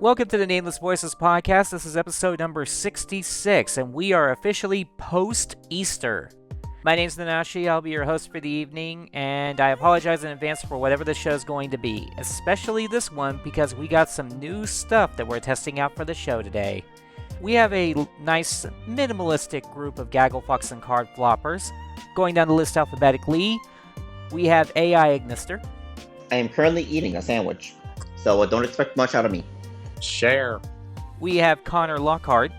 Welcome to the Nameless Voices podcast. This is episode number 66, and we are officially post-Easter. My name's Nanashi. I'll be your host for the evening, and I apologize in advance for whatever the show's going to be, especially this one because we got some new stuff that we're testing out for the show today. We have a nice, minimalistic group of Gagglefucks and card floppers. Going down the list alphabetically, we have AI Ignister. I am currently eating a sandwich, so don't expect much out of me. Share. We have Connor Lockhart.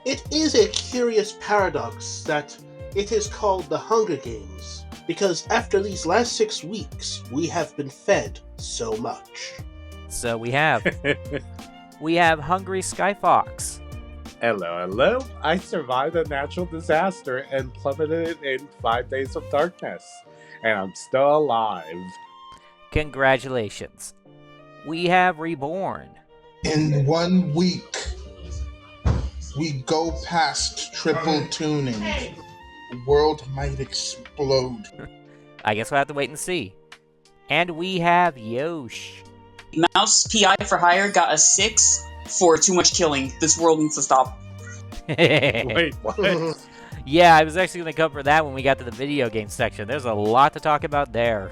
It is a curious paradox that it is called the Hunger Games, because after these last 6 weeks, we have been fed so much. So we have Hungry Skyfox. Hello. I survived a natural disaster and plummeted in 5 days of darkness. And I'm still alive. Congratulations. We have Reborn. In 1 week, we go past triple tuning. The world might explode. I guess we'll have to wait and see. And we have Yosh. Mouse PI for Hire got a 6 for too much killing. This world needs to stop. Wait, what? Yeah, I was actually going to cover that when we got to the video game section. There's a lot to talk about there.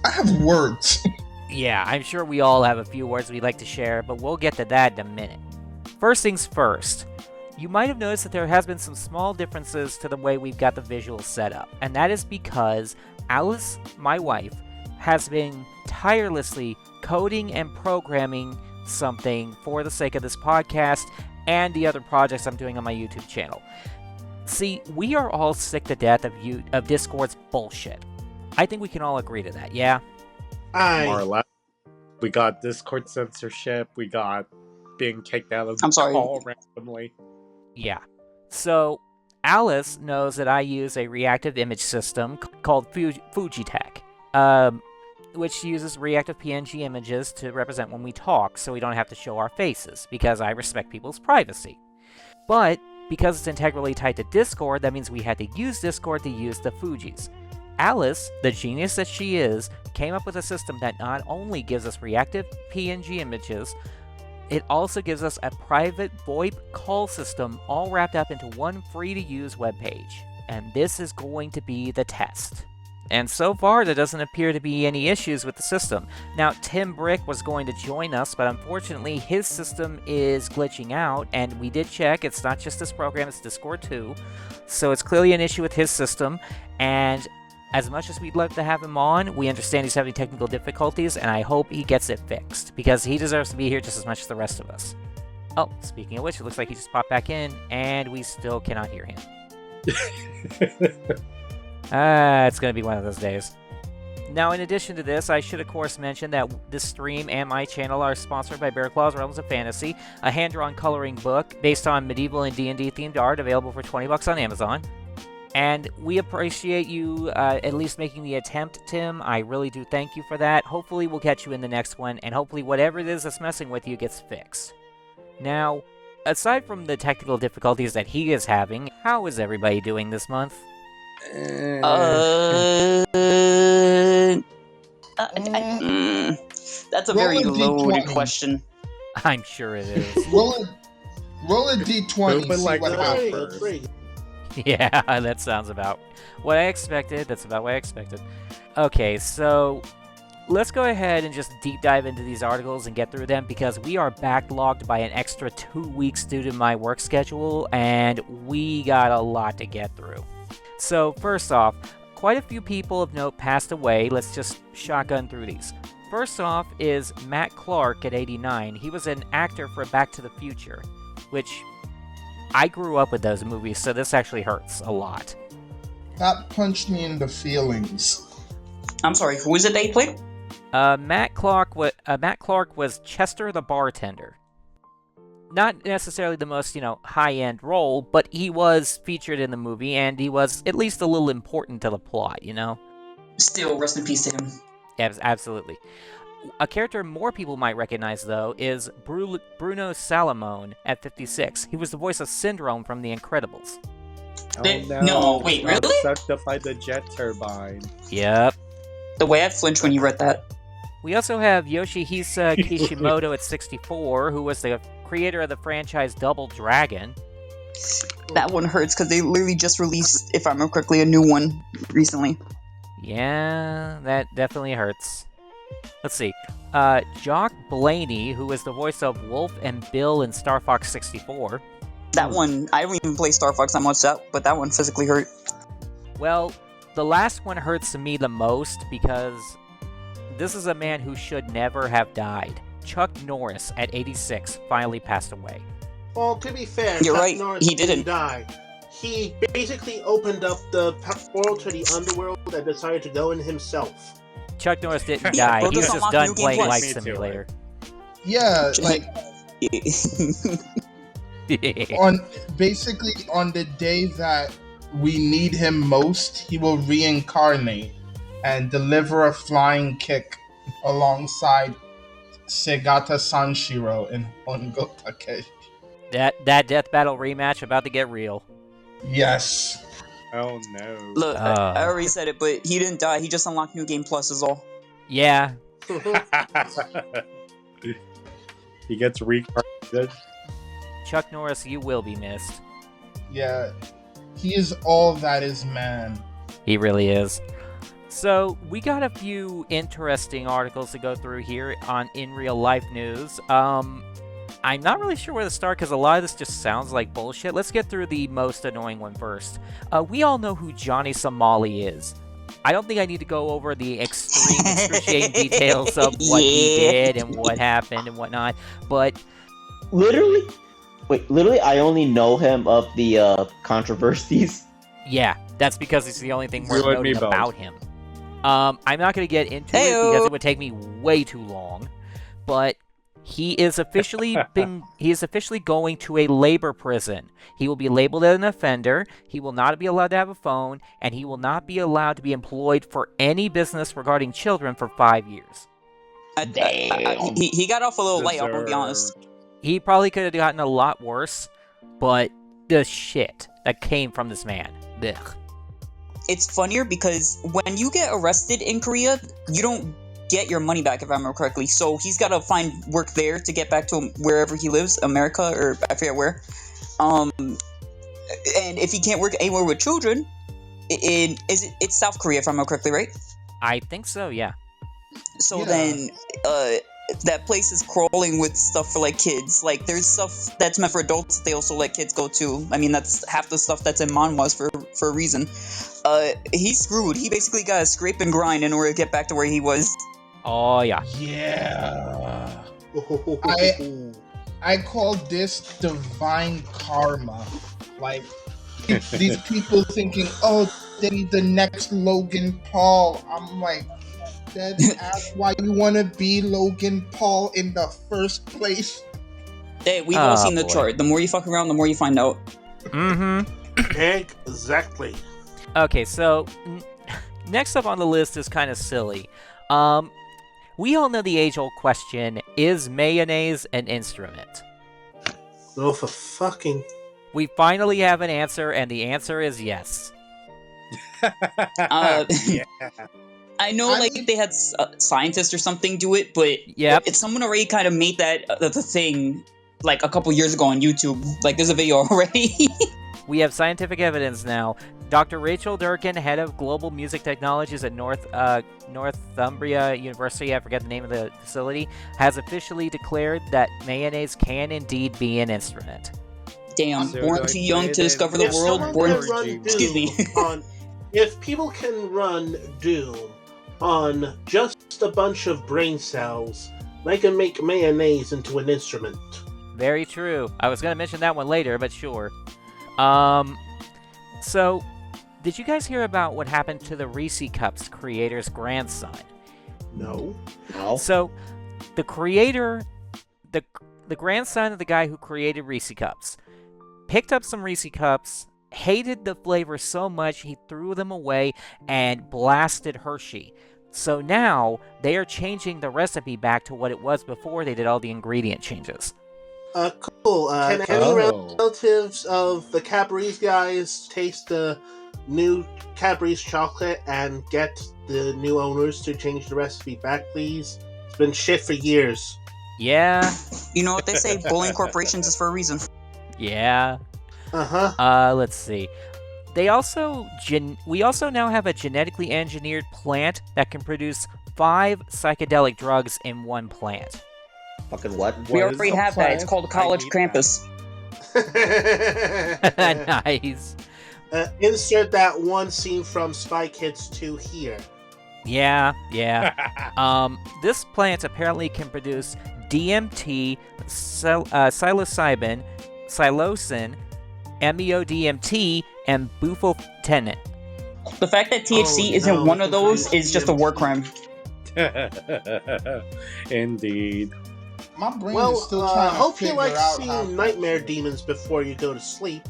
I have words. Yeah, I'm sure we all have a few words we'd like to share, but we'll get to that in a minute. First things first, you might have noticed that there has been some small differences to the way we've got the visuals set up, and that is because Alice, my wife, has been tirelessly coding and programming something for the sake of this podcast and the other projects I'm doing on my YouTube channel. See, we are all sick to death of Discord's bullshit. I think we can all agree to that, yeah? More or less. We got Discord censorship. We got being kicked out of the call randomly. Yeah. So, Alice knows that I use a reactive image system called Fujitech, which uses reactive PNG images to represent when we talk, so we don't have to show our faces, because I respect people's privacy. But, because it's integrally tied to Discord, that means we had to use Discord to use the Fujis. Alice, the genius that she is, came up with a system that not only gives us reactive PNG images, it also gives us a private VoIP call system all wrapped up into one free-to-use webpage. And this is going to be the test. And so far, there doesn't appear to be any issues with the system. Now, Tim Brick was going to join us, but unfortunately, his system is glitching out, and we did check. It's not just this program, it's Discord too. So it's clearly an issue with his system, and as much as we'd love to have him on, we understand he's having technical difficulties, and I hope he gets it fixed, because he deserves to be here just as much as the rest of us. Oh, speaking of which, it looks like he just popped back in, and we still cannot hear him. It's going to be one of those days. Now, in addition to this, I should of course mention that this stream and my channel are sponsored by Bear Claw's Realms of Fantasy, a hand-drawn coloring book based on medieval and D&D themed art available for $20 on Amazon. And we appreciate you at least making the attempt, Tim. I really do thank you for that. Hopefully we'll catch you in the next one, and hopefully whatever it is that's messing with you gets fixed. Now, aside from the technical difficulties that he is having, how is everybody doing this month? That's a very loaded question. I'm sure it is. Roll a D20, see like what happens. Yeah, that sounds about what I expected. That's about what I expected. Okay, so let's go ahead and just deep dive into these articles and get through them, because we are backlogged by an extra 2 weeks due to my work schedule, and we got a lot to get through. So first off, quite a few people of note passed away. Let's just shotgun through these. First off is Matt Clark at 89. He was an actor for Back to the Future, which I grew up with those movies, so this actually hurts a lot. That punched me in the feelings. I'm sorry, who is it they played? Matt Clark was Chester the bartender. Not necessarily the most, high-end role, but he was featured in the movie, and he was at least a little important to the plot, Still, rest in peace to him. Yes, absolutely. A character more people might recognize, though, is Bruno Salomone at 56. He was the voice of Syndrome from The Incredibles. Oh No, wait, really? Sucked up by the jet turbine. Yep. The way I flinched when you read that. We also have Yoshihisa Kishimoto at 64, who was the creator of the franchise Double Dragon. That one hurts because they literally just released, if I remember correctly, a new one recently. Yeah, that definitely hurts. Let's see. Jock Blaney, who was the voice of Wolf and Bill in Star Fox 64. That one, I don't even play Star Fox that much, but that one physically hurt. Well, the last one hurts me the most because this is a man who should never have died. Chuck Norris, at 86, finally passed away. Well, to be fair, You're Chuck right, Norris he didn't. die. He basically opened up the portal to the underworld and decided to go in himself. Chuck Norris didn't Yeah, die. well, He was just just unlock done New Game playing Plus. Life Me too, Simulator. Yeah, like on the day that we need him most, he will reincarnate and deliver a flying kick alongside Segata Sanshiro in Hongo Takeshi. That death battle rematch about to get real. Yes. Oh no. Look, I already said it, but he didn't die. He just unlocked New Game Plus is all. Yeah. He gets reincarnated. Chuck Norris, you will be missed. Yeah. He is all that is man. He really is. So, we got a few interesting articles to go through here on In Real Life News. I'm not really sure where to start because a lot of this just sounds like bullshit. Let's get through the most annoying one first. We all know who Johnny Somali is. I don't think I need to go over the extreme, excruciating details of what he did and what happened and whatnot, but... Literally, I only know him of the controversies. Yeah, that's because it's the only thing worth You and me noting both. about him. I'm not going to get into it because it would take me way too long, but he is officially going to a labor prison. He will be labeled as an offender, he will not be allowed to have a phone, and he will not be allowed to be employed for any business regarding children for 5 years. He got off a little light, I'm gonna be honest. He probably could have gotten a lot worse, but the shit that came from this man. Ugh. It's funnier because when you get arrested in Korea, you don't get your money back, if I remember correctly. So he's got to find work there to get back to wherever he lives, America or I forget where. And if he can't work anywhere with children, it's South Korea, if I remember correctly, right? I think so, yeah. So Yeah. then, that place is crawling with stuff for like kids. Like there's stuff that's meant for adults that they also let kids go to. I mean, that's half the stuff that's in manhwas for a reason. He's screwed. He basically got to scrape and grind in order to get back to where he was. Oh, yeah. Yeah. I call this divine karma. Like, these people thinking, oh, they need the next Logan Paul. I'm like, that's why you want to be Logan Paul in the first place. Hey, we've all seen the boy. chart. The more you fuck around, the more you find out. Mm-hmm. Exactly. Okay, so next up on the list is kind of silly. We all know the age-old question, is mayonnaise an instrument? Oh, for fucking... We finally have an answer, and the answer is yes. Yeah. I know, like, they had scientists or something do it, but Yep. someone already kind of made that the thing, like, a couple years ago on YouTube. Like, there's a video already. We have scientific evidence now. Dr. Rachel Durkin, head of Global Music Technologies at Northumbria University, I forget the name of the facility, has officially declared that mayonnaise can indeed be an instrument. Damn, So born do I too young play to it discover in- the If world, someone born... can run Excuse me. Doom if people can run Doom on just a bunch of brain cells, they can make mayonnaise into an instrument. Very true. I was going to mention that one later, but sure. So, did you guys hear about what happened to the Reese Cups creator's grandson? No. No. So, the creator, the grandson of the guy who created Reese Cups, picked up some Reese Cups, hated the flavor so much he threw them away and blasted Hershey. So now, they are changing the recipe back to what it was before they did all the ingredient changes. Cool. Can any Oh. relatives of the Cadbury's guys taste the new Cadbury's chocolate and get the new owners to change the recipe back, please? been shit for years. Yeah. You know what they say? Bullying corporations is for a reason. Yeah. Let's see. We also now have a genetically engineered plant that can produce 5 psychedelic drugs in one plant. Fucking what? We What is already the have that. It's plan? called I College need Krampus. Nice. Insert that one scene from Spy Kids 2 here. Yeah. This plant apparently can produce DMT, psilocybin, psilocin, MEODMT, and bufotenin. The fact that THC Oh, isn't no, one we of can those produce is just a war DMT. crime. Indeed. My brain Well, is still trying to hope you figure like out how seeing nightmare demons before you go to sleep.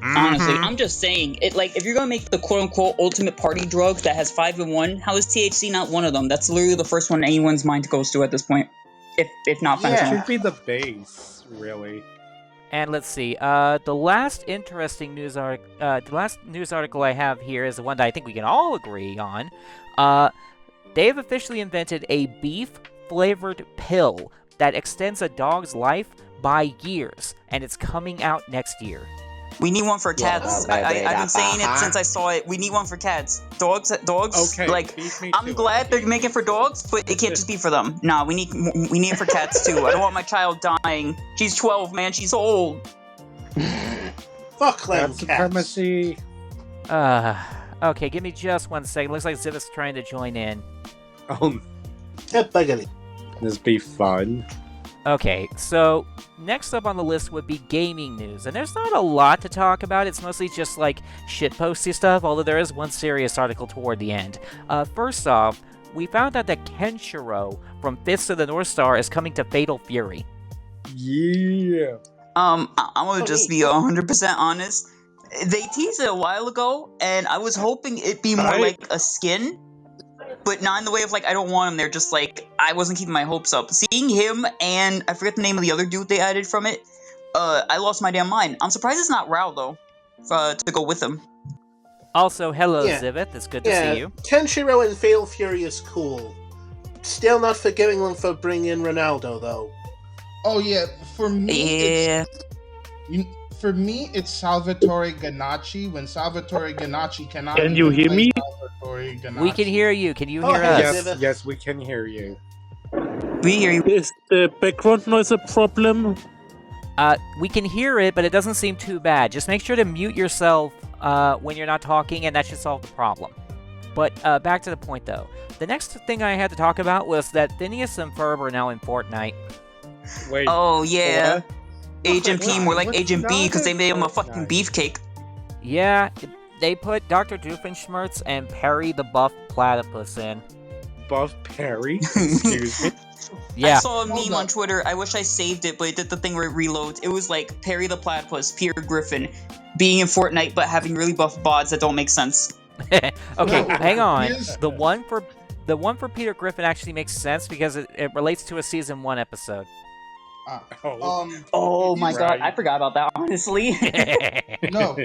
Honestly, Mhm. I'm just saying, if you're gonna make the quote-unquote ultimate party drug that has 5 in 1, how is THC not one of them? That's literally the first one anyone's mind goes to at this point, if not Yeah. It fentanyl. should be the base, really. And let's see. The last news article I have here is the one that I think we can all agree on. They have officially invented a beef-flavored pill that extends a dog's life by years, and it's coming out next year. We need one for Yeah, cats. wait, I've been saying it since I saw it. We need one for cats. Dogs. Okay, Like, beat me I'm to glad it. they're making it for dogs, but it can't just be for them. Nah, we need it for cats too. I don't want my child dying. She's 12, man. She's old. Fuck them Cat cats. supremacy. Okay, give me just 1 second. Looks like Zivit's trying to join in. Oh, Get buggity. this be fun. Okay, so next up on the list would be gaming news, and there's not a lot to talk about. It's mostly just like shitposty stuff, although there is one serious article toward the end. First off, we found out that Kenshiro from Fists of the North Star is coming to Fatal Fury. Yeah. I'm gonna just be 100% honest. They teased it a while ago, and I was hoping it'd be more like a skin, but not in the way of like I don't want him there. Just like I wasn't keeping my hopes up. Seeing him and I forget the name of the other dude they added from it. I lost my damn mind. I'm surprised it's not Rao though, to go with him. Also, hello, Yeah. Zivit. It's good to see you. Kenshiro and Fatal Fury is cool. Still not forgiving them for bringing in Ronaldo, though. Oh yeah, for me, Yeah. for me, it's Salvatore Ganacci. When Salvatore Ganacci cannot. Can you even hear play me? Salvatore Ganacci. We can hear you. Can you Oh, hear hey, us? Zivit. Yes, yes, we can hear you. We hear you. Is the background noise a problem? We can hear it, but it doesn't seem too bad. Just make sure to mute yourself when you're not talking, and that should solve the problem. But back to the point, though. The next thing I had to talk about was that Phineas and Ferb are now in Fortnite. Wait. Oh yeah. what? Agent P, more like What's Agent B, not because they in made him a fucking Fortnite? beefcake. Yeah, they put Dr. Doofenshmirtz and Perry the Buff Platypus in. Buff Perry? Excuse me. Yeah. I saw a Hold meme up. on Twitter. I wish I saved it, but it did the thing where it reloads. It was like Perry the Platypus, Peter Griffin, being in Fortnite but having really buff bods that don't make sense. Okay, No, hang on. here's- The one for Peter Griffin actually makes sense because it relates to a season 1 episode. Oh. Oh my god, Right. I forgot about that, honestly. No,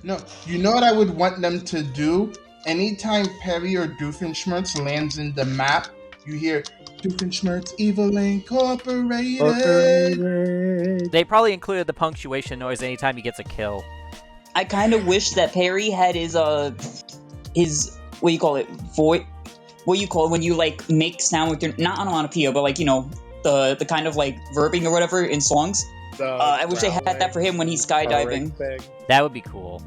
no. You know what I would want them to do? Anytime Perry or Doofenshmirtz lands in the map, you hear Doofenshmirtz Evil Incorporated. They probably included the punctuation noise anytime he gets a kill. I kind of wish that Perry had his what do you call it, voice? What do you call it when you like make sound with your not onomatopoeia, but like the kind of like verbing or whatever in songs. I wish they had that for him when he's skydiving. That would be cool.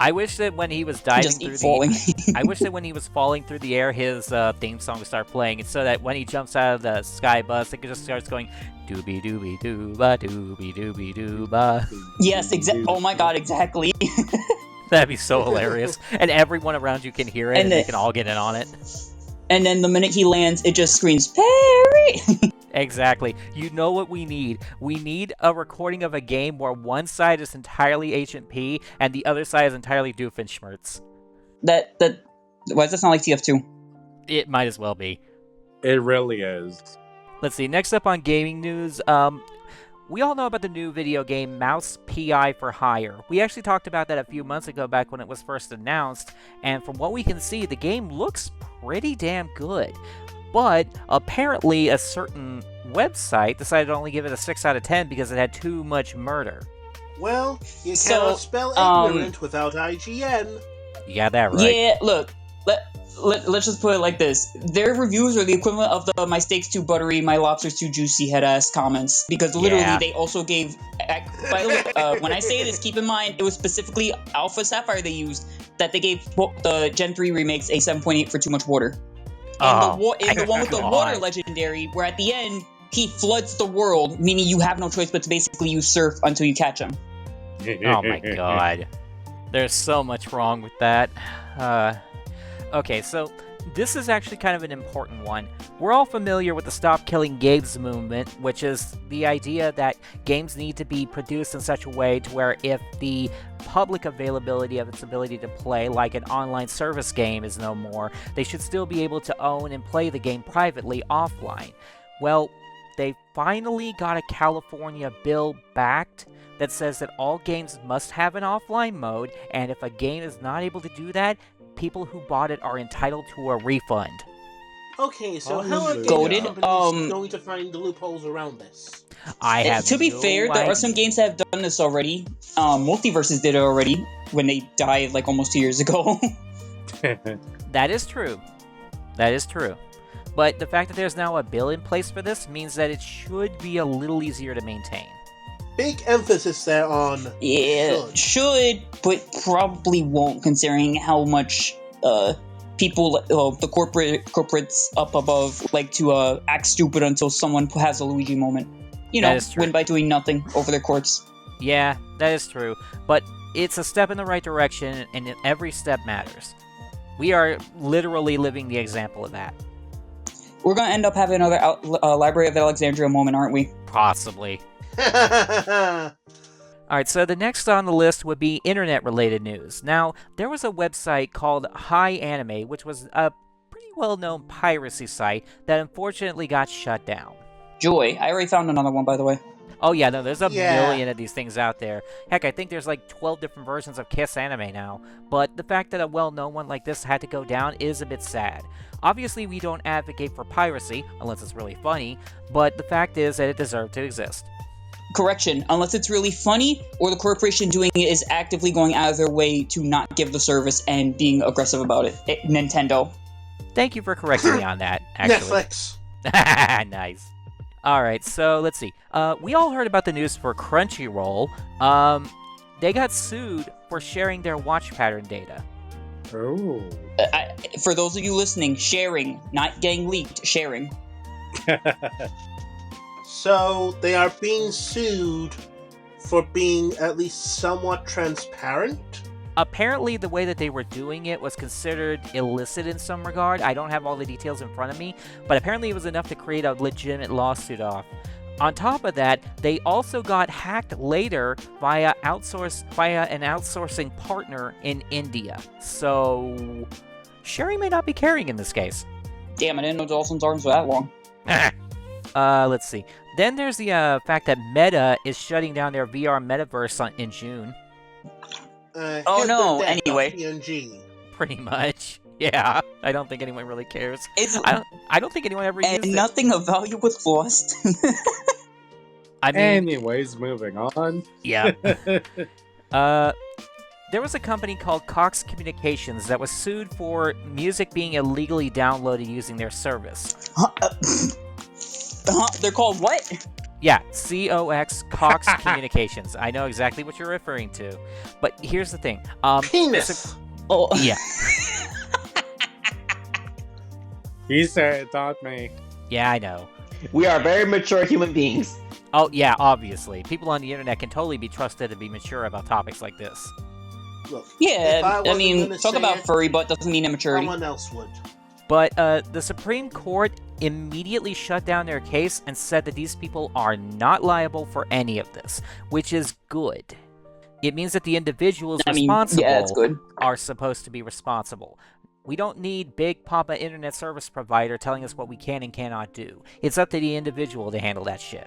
I wish that when he was diving Just through keep falling. I wish that when he was falling through the air, his theme song would start playing, and so that when he jumps out of the sky bus, it just starts going doobie doobie dooba doobie doobie dooba. Yes, exactly. Oh my god, exactly. That'd be so hilarious, and everyone around you can hear it, and they the- can all get in on it. And then the minute he lands, it just screams Perry. Exactly. You know what we need? We need a recording of a game where one side is entirely Agent P and the other side is entirely Doofenshmirtz. that why does that sound like TF2? It might as well be. It really is. Let's see. Next up on gaming news, we all know about the new video game Mouse PI for Hire. We actually talked about that a few months ago back when it was first announced, and from what we can see, the game looks pretty damn good. But apparently a certain website decided to only give it a 6 out of 10 because it had too much murder. Well, you So, cannot spell ignorant without IGN. You got that right. Yeah, look, let's just put it like this. Their reviews are the equivalent of the "my steak's too buttery, my lobster's too juicy" head-ass comments. Because literally, Yeah. they also gave... By the way, when I say this, keep in mind, it was specifically Alpha Sapphire they used, that they gave the Gen 3 remakes a 7.8 for too much water. And the one with the water legendary, where at the end, he floods the world, meaning you have no choice but to basically use surf until you catch him. Oh my god. There's so much wrong with that. Okay, so this is actually kind of an important one. We're all familiar with the Stop Killing Games movement, which is the idea that games need to be produced in such a way to where if the public availability of its ability to play, like an online service game, is no more, they should still be able to own and play the game privately offline. Well, they finally got a California bill backed that says that all games must have an offline mode, and if a game is not able to do that, people who bought it are entitled to a refund. Okay, so how are Goated, game companies going to find the loopholes around this? I have To be no fair, there are some idea. games that have done this already. Multiverses did it already when they died like almost 2 years ago. That is true. That is true. But the fact that there's now a bill in place for this means that it should be a little easier to maintain. Big emphasis there on Yeah, should, but probably won't, considering how much people, the corporates up above, like to act stupid until someone has a Luigi moment. You know, That is true. win by doing nothing over their courts. Yeah, that is true. But it's a step in the right direction, and every step matters. We are literally living the example of that. We're gonna end up having another Library of Alexandria moment, aren't we? Possibly. Alright, so the next on the list would be internet-related news. Now, there was a website called Hi Anime, which was a pretty well-known piracy site that unfortunately got shut down. Joy. I already found another one, by the way. Oh yeah, no, there's a Yeah. million of these things out there. Heck, I think there's like 12 different versions of Kiss Anime now. But the fact that a well-known one like this had to go down is a bit sad. Obviously, we don't advocate for piracy, unless it's really funny, but the fact is that it deserved to exist. Correction, unless it's really funny, or the corporation doing it is actively going out of their way to not give the service and being aggressive about it. Nintendo. Thank you for correcting me on that, actually. Netflix. Nice. Alright, so let's see. We all heard about the news for Crunchyroll. They got sued for sharing their watch pattern data. Oh. For those of you listening, sharing, not getting leaked, sharing. So they are being sued for being at least somewhat transparent? Apparently, the way that they were doing it was considered illicit in some regard. I don't have all the details in front of me, but apparently it was enough to create a legitimate lawsuit off. On top of that, they also got hacked later via an outsourcing partner in India. So, sharing may not be caring in this case. Damn, I didn't know Dawson's arms were that long. Let's see. Then there's the fact that Meta is shutting down their VR metaverse in June. Oh, hit no, the death of anyway. PNG. Pretty much. Yeah, I don't think anyone really cares. It's, I don't think anyone ever used and it. nothing of value was lost. I mean, Anyways, moving on. yeah. There was a company called Cox Communications that was sued for music being illegally downloaded using their service. They're called what? Yeah, Cox Communications. I know exactly what you're referring to. But here's the thing. Penis! Oh, Yeah. He said it, not me. Yeah, I know. We are very mature human beings. Oh, yeah, obviously. People on the internet can totally be trusted to be mature about topics like this. Look, if yeah, I wasn't mean, gonna talk say about it, furry butt doesn't mean immaturity. someone else would. But the Supreme Court immediately shut down their case and said that these people are not liable for any of this, which is good. It means that the individuals responsible yeah, it's good. are supposed to be responsible. We don't need Big Papa Internet Service Provider telling us what we can and cannot do. It's up to the individual to handle that shit.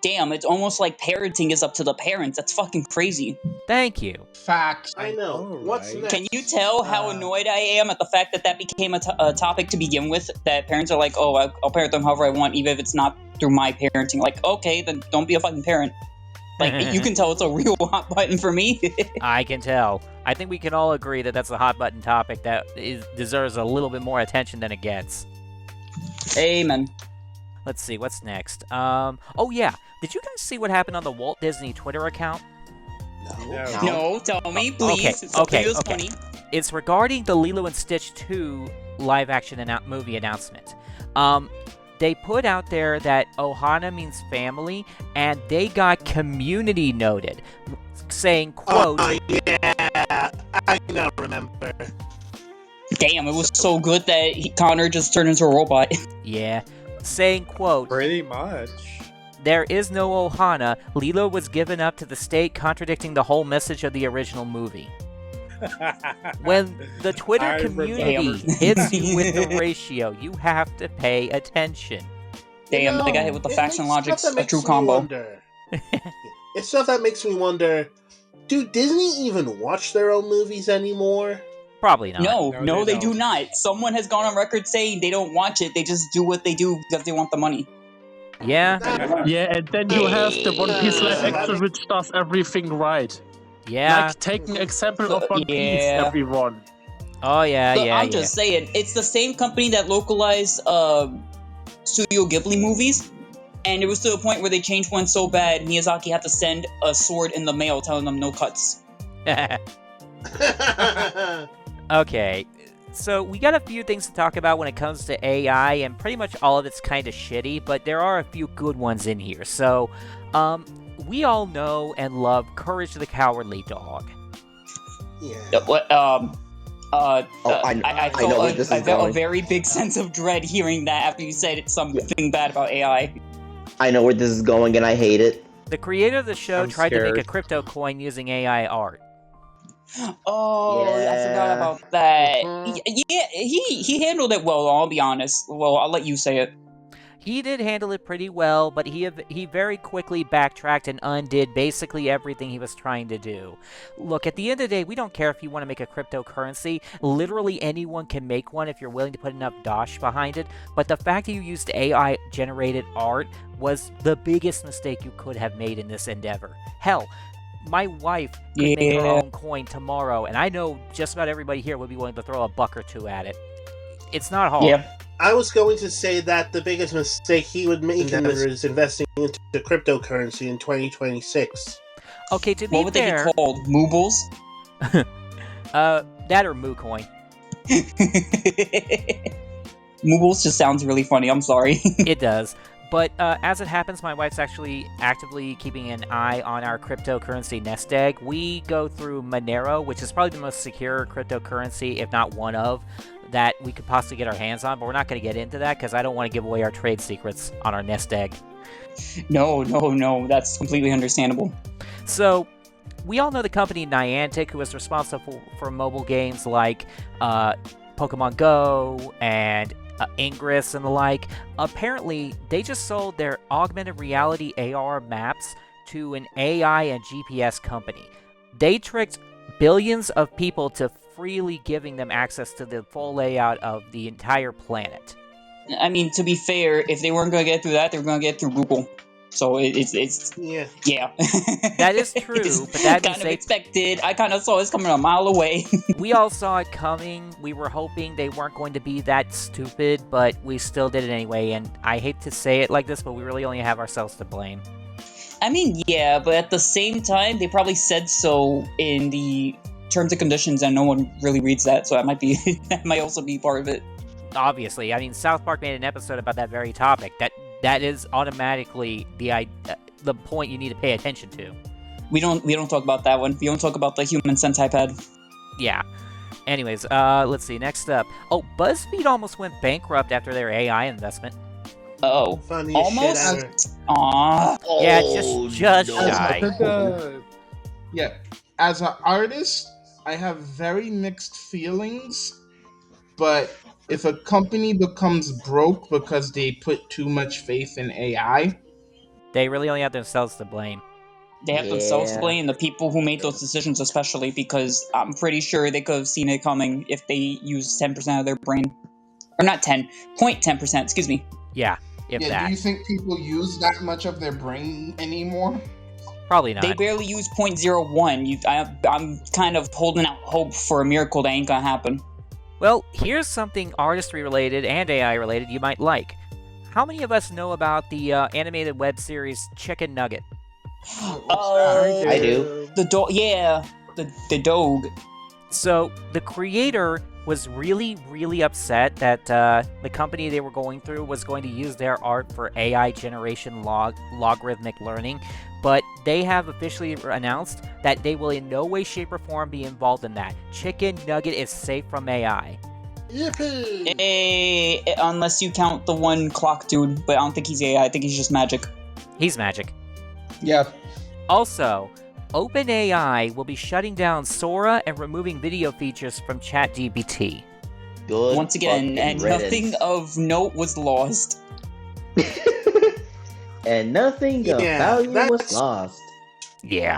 damn, it's almost like parenting is up to the parents. That's fucking crazy. Thank you. Facts. I know. What's Alright. next? Can you tell how annoyed I am at the fact that that became a topic to begin with? That parents are like, oh, I'll parent them however I want, even if it's not through my parenting. Like, okay, then don't be a fucking parent. Like, you can tell it's a real hot button for me. I can tell. I think we can all agree that that's a hot button topic that deserves a little bit more attention than it gets. Amen. Let's see, what's next? Oh yeah, did you guys see what happened on the Walt Disney Twitter account? No. No, tell me, please. Okay, It was okay. funny. It's regarding the Lilo and Stitch 2 live-action movie announcement. They put out there that Ohana means family, and they got community noted, saying, quote... Oh, yeah, I now remember. Damn, it was so good that Connor just turned into a robot. Yeah, saying, quote... Pretty much. There is no Ohana. Lilo was given up to the state, contradicting the whole message of the original movie. When the Twitter I community remember. hits you with the ratio, you have to pay attention. Damn, they got hit with the facts and logics, a true combo. It's stuff that makes me wonder, do Disney even watch their own movies anymore? Probably not. No, they they do don't. not. Someone has gone on record saying they don't watch it, they just do what they do because they want the money. Yeah, Yeah, and then you have the One Piece live action which does everything right. yeah. Like, take an example of One Piece, Yeah. everyone. Oh, yeah, But yeah, I'm just saying, it's the same company that localized Studio Ghibli movies, and it was to the point where they changed one so bad, Miyazaki had to send a sword in the mail telling them no cuts. yeah. Okay, so we got a few things to talk about when it comes to AI, and pretty much all of it's kind of shitty, but there are a few good ones in here. So, we all know and love Courage the Cowardly Dog. Yeah. I know where this I is felt a going. very big sense of dread hearing that after you said something bad about AI. I know where this is going, and I hate it. The creator of the show I'm tried to make a scared. crypto coin using AI art. Oh, I Yeah. forgot about that. Mhm. Yeah, he handled it well, I'll be honest. Well, I'll let you say it. He did handle it pretty well, but he very quickly backtracked and undid basically everything he was trying to do. Look, at the end of the day, we don't care if you want to make a cryptocurrency. Literally anyone can make one if you're willing to put enough dosh behind it. But the fact that you used AI-generated art was the biggest mistake you could have made in this endeavor. Hell, my wife could make her Yeah. own coin tomorrow, and I know just about everybody here would be willing to throw a buck or two at it. It's not hard. Yeah. I was going to say that the biggest mistake he would make is investing into cryptocurrency in 2026. Okay, to be What would they fair, be called? Moobles? that or MooCoin. Moobles just sounds really funny, I'm sorry. It does. But as it happens, my wife's actually actively keeping an eye on our cryptocurrency nest egg. We go through Monero, which is probably the most secure cryptocurrency, if not one of, that we could possibly get our hands on. But we're not going to get into that because I don't want to give away our trade secrets on our nest egg. No, that's completely understandable. So, we all know the company Niantic, who is responsible for mobile games like Pokemon Go and Ingress and the like. Apparently, they just sold their augmented reality AR maps to an AI and GPS company. They tricked billions of people to freely giving them access to the full layout of the entire planet. I mean, to be fair, if they weren't going to get through that, they were going to get through Google. So it's Yeah. yeah. That is true, It's but that means kind of expected. I kind of saw this coming a mile away. we all saw it coming. We were hoping they weren't going to be that stupid, but we still did it anyway. And I hate to say it like this, but we really only have ourselves to blame. I mean, yeah, but at the same time, they probably said so in the terms and conditions, and no one really reads that. So that might be that might also be part of it. Obviously, I mean, South Park made an episode about that very topic. That is automatically the point you need to pay attention to. We don't talk about that one. We don't talk about the human centipede. Yeah. Anyways, let's see. Next up. Oh, BuzzFeed almost went bankrupt after their AI investment. Oh, Funny almost. shit ever. Aww. Yeah, Oh, just no. shy. Yeah, as an artist, I have very mixed feelings, but if a company becomes broke because they put too much faith in AI, They really only have themselves to blame. They have themselves to Yeah. blame, the people who made those decisions especially, because I'm pretty sure they could have seen it coming if they used 10% of their brain. Or not 10, 0.10%, excuse me. Yeah, if Yeah, that. do you think people use that much of their brain anymore? Probably not. They barely use 0.01. I'm kind of holding out hope for a miracle that ain't gonna happen. Well, here's something artistry related and AI related you might like. How many of us know about the animated web series Chicken Nugget? I do. The dog, yeah, the dog. So, the creator was really, really upset that the company they were going through was going to use their art for AI generation logarithmic learning, but they have officially announced that they will in no way, shape, or form be involved in that. Chicken Nugget is safe from AI. Yippee! Unless you count the one clock dude, but I don't think he's AI, I think he's just magic. He's magic. Yeah. Also, OpenAI will be shutting down Sora and removing video features from ChatGPT. Good. Once again, fucking and riddance. nothing of note was lost. And nothing of Yeah, value was that's- lost. Yeah.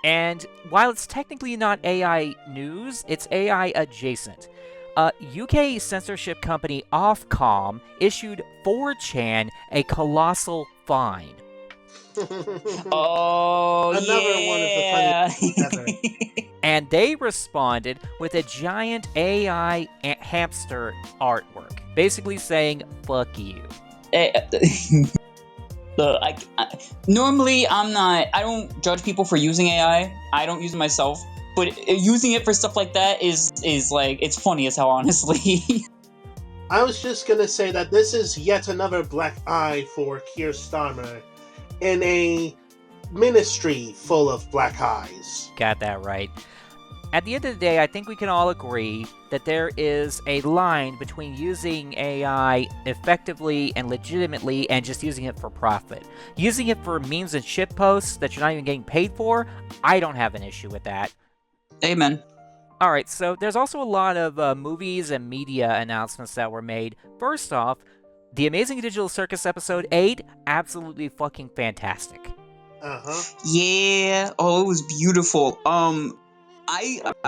And while it's technically not AI news, it's AI adjacent. UK censorship company Ofcom issued 4chan a colossal fine. Oh, Another one of the yeah. funniest And they responded with a giant AI hamster artwork, basically saying, fuck you. Normally, I don't judge people for using AI. I don't use it myself. But using it for stuff like that is like, it's funny as hell, honestly. I was just gonna say that this is yet another black eye for Keir Starmer in a ministry full of black eyes. Got that right. At the end of the day, I think we can all agree that there is a line between using AI effectively and legitimately and just using it for profit. Using it for memes and shitposts that you're not even getting paid for, I don't have an issue with that. Amen. Alright, so there's also a lot of movies and media announcements that were made. First off, The Amazing Digital Circus Episode 8, absolutely fucking fantastic. Uh-huh. Yeah. Oh, it was beautiful. I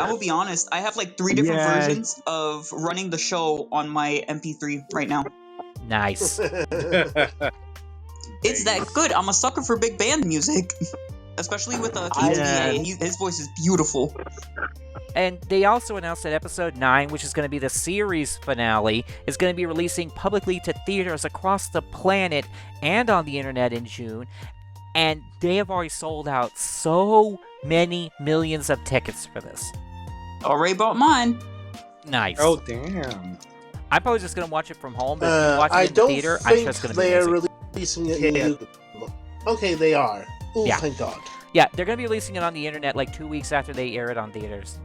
will be honest. I have like 3 different Yeah. versions of running the show on my MP3 right now. Nice. It's that good. I'm a sucker for big band music, especially with KTVA. His voice is beautiful. And they also announced that Episode 9, which is going to be the series finale, is going to be releasing publicly to theaters across the planet and on the internet in June. And they have already sold out so many millions of tickets for this. Already bought mine. Nice. Oh, damn. I'm probably just going to watch it from home, but if you watch it I in the don't theater, I'm think sure it's going to be they're amazing. releasing it in the... Okay, they are. Ooh, Yeah. thank God. Yeah, they're going to be releasing it on the internet like 2 weeks after they air it on theaters.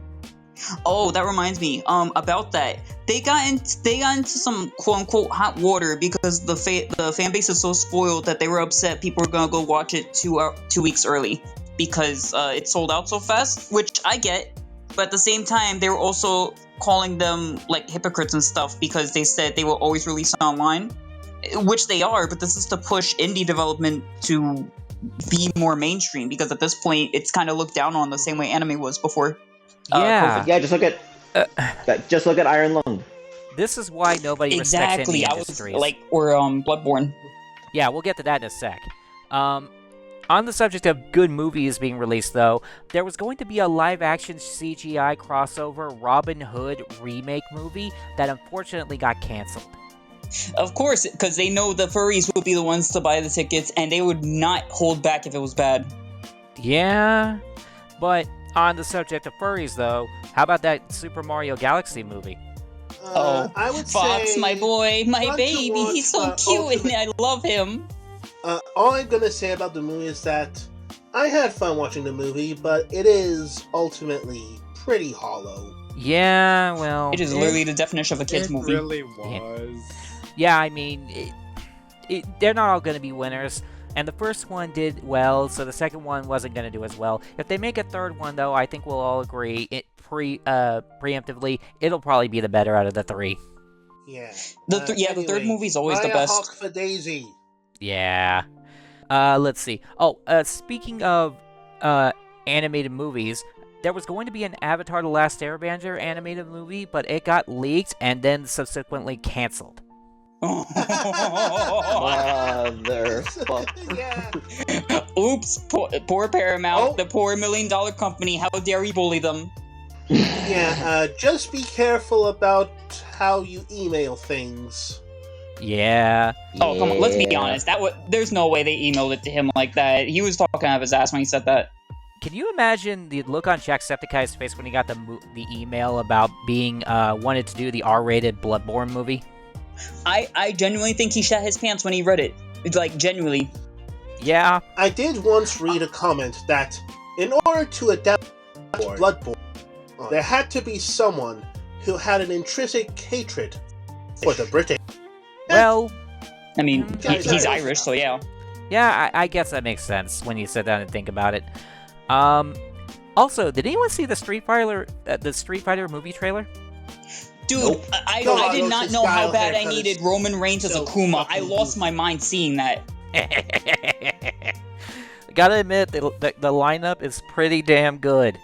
Oh, that reminds me. About that, they got into some quote unquote hot water because the fan base is so spoiled that they were upset people were gonna go watch it 2 weeks early because it sold out so fast, which I get. But at the same time, they were also calling them like hypocrites and stuff because they said they will always release online, which they are. But this is to push indie development to be more mainstream because at this point, it's kind of looked down on the same way anime was before. Yeah. Yeah, just look at Iron Lung. This is why nobody respects Exactly. indie I was industries. like, or Bloodborne. Yeah, we'll get to that in a sec. On the subject of good movies being released, though, there was going to be a live-action CGI crossover Robin Hood remake movie that unfortunately got canceled. Of course, because they know the furries will be the ones to buy the tickets, and they would not hold back if it was bad. Yeah, but on the subject of furries, though, how about that Super Mario Galaxy movie? I would Fox, say my boy, my fun to baby, watch, he's so cute, and I love him. all I'm gonna say about the movie is that I had fun watching the movie, but it is ultimately pretty hollow. Yeah, well... It is literally the definition of a kid's It movie. really was. Yeah, I mean, they're not all going to be winners. And the first one did well, so the second one wasn't going to do as well. If they make a third one, though, I think we'll all agree, preemptively, it'll probably be the better out of the 3. Yeah. The third Anyway, movie's always the buy a best. Hawk for Daisy. Yeah. Let's see. Oh, speaking of animated movies, there was going to be an Avatar: The Last Airbender animated movie, but it got leaked and then subsequently canceled. Motherfucker. Yeah. Oops, poor Paramount, Oh. the poor $1 million company. How dare you bully them? Yeah, just be careful about how you email things. Yeah. Oh, come on, let's be Yeah. honest. There's no way they emailed it to him like that. He was talking out of his ass when he said that. Can you imagine the look on Jacksepticeye's face when he got the email about being wanted to do the R-rated Bloodborne movie? I genuinely think he shat his pants when he read it. It's like, genuinely. Yeah. I did once read a comment that, in order to adapt Bloodborne, there had to be someone who had an intrinsic hatred for the British. Well, I mean, Yeah, he's yeah. Irish, so yeah. yeah, I guess that makes sense when you sit down and think about it. Also, did anyone see the Street Fighter movie trailer? Dude, Nope. I No, did no, not his know how style bad I haircut is needed Roman Reigns as so Akuma. I fucking lost goofy. my mind seeing that. Gotta admit, the lineup is pretty damn good.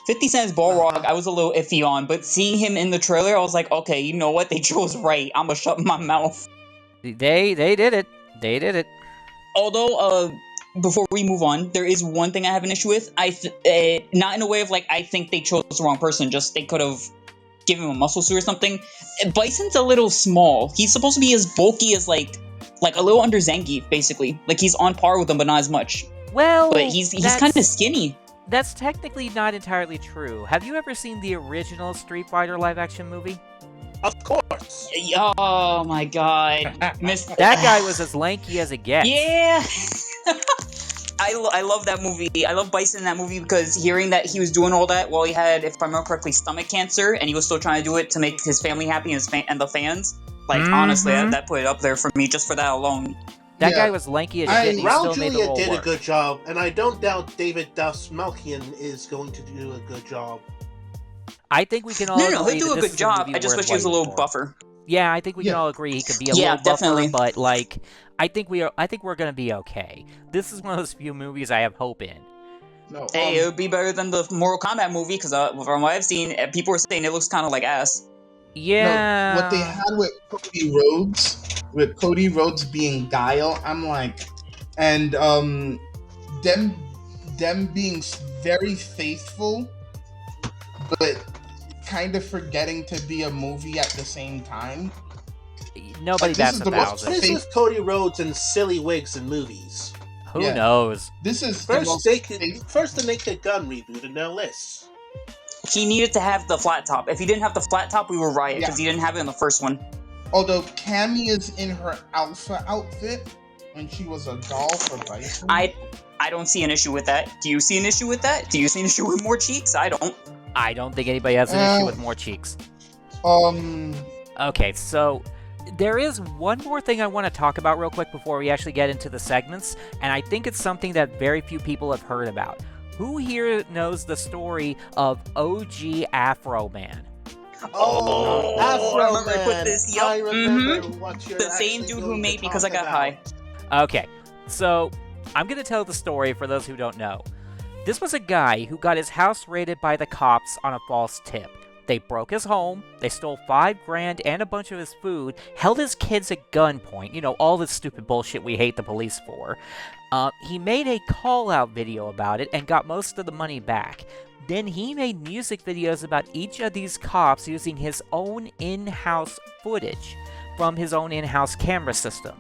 50 Cent's Balrog, I was a little iffy on, but seeing him in the trailer, I was like, okay, you know what? They chose right. I'm gonna shut my mouth. They did it. They did it. Although, before we move on, there is one thing I have an issue with. Not in a way of like, I think they chose the wrong person, just they could have given him a muscle suit or something. Bison's a little small. He's supposed to be as bulky as like a little under Zangief, basically. Like, he's on par with him, but not as much. Well, But he's kind of skinny. That's technically not entirely true. Have you ever seen the original Street Fighter live-action movie? Of course. Oh my god. That guy was as lanky as it gets. Yeah! I love that movie. I love Bison in that movie because hearing that he was doing all that while he had, if I remember correctly, stomach cancer, and he was still trying to do it to make his family happy and the fans. Like, honestly, that put it up there for me just for that alone. That Yeah. guy was lanky as shit, and he Raul still made the Julia role did work. a good job, and I don't doubt David Dastmalchian is going to do a good job. I think we can all No, agree he'll do that a this good is job. movie I just worth wish he was a waiting little for. buffer. Yeah, I think we can Yeah. all agree he could be a Yeah, little buffer, definitely. but like, I think we're gonna be okay. This is one of those few movies I have hope in. No, Hey, it would be better than the Mortal Kombat movie because from what I've seen, people were saying it looks kind of like ass. Yeah. No, what they had with Cody Rhodes being Guile, I'm like, and them being very faithful, but kind of forgetting to be a movie at the same time. Nobody Like, this bats is a the most thousand. This is Cody Rhodes in silly wigs and movies. Who Yeah. knows? This is the most First the Naked Gun reboot and now this. He needed to have the flat top. If he didn't have the flat top, we were riot because Yeah. he didn't have it in the first one. Although Cammy is in her alpha outfit when she was a doll for Bison. I don't see an issue with that. Do you see an issue with that? Do you see an issue with more cheeks? I don't. I don't think anybody has an issue with more cheeks. Okay, so there is one more thing I want to talk about real quick before we actually get into the segments, and I think it's something that very few people have heard about. Who here knows the story of OG Afro Man? Oh, Afro I remember I put Man. this. Yup. I remember what you're The same actually dude going who to made Because I talk Got High. about. Okay, so I'm going to tell the story for those who don't know. This was a guy who got his house raided by the cops on a false tip. They broke his home, they stole $5,000 and a bunch of his food, held his kids at gunpoint, you know, all this stupid bullshit we hate the police for. He made a call-out video about it and got most of the money back. Then he made music videos about each of these cops using his own in-house footage from his own in-house camera system.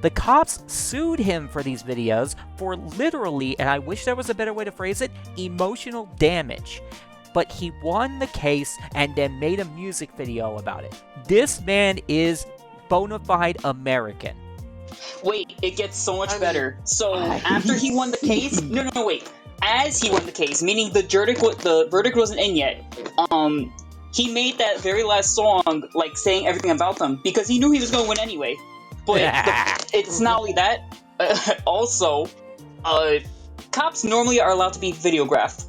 The cops sued him for these videos for literally, and I wish there was a better way to phrase it, emotional damage. But he won the case and then made a music video about it. This man is bona fide American. Wait, it gets so much better. So after he won the case, no, wait. As he won the case, meaning the verdict wasn't in yet. He made that very last song, like saying everything about them because he knew he was going to win anyway. But it's not only that. Also, cops normally are allowed to be videotaped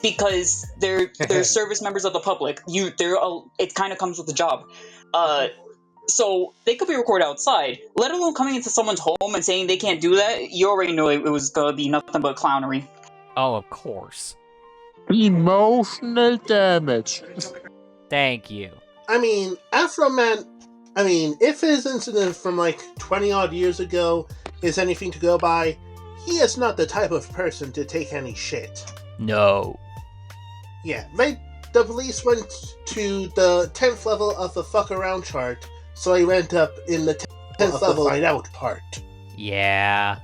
because they're service members of the public. It kind of comes with the job. So they could be recorded outside, let alone coming into someone's home and saying they can't do that. You already know it was gonna be nothing but clownery. Oh, of course. Emotional damage. Thank you. I mean, Afro Man. I mean, if his incident from like 20 odd years ago is anything to go by, he is not the type of person to take any shit. No. Yeah, the police went to the 10th level of the fuck around chart, so I went up in the 10th level find out part. Yeah.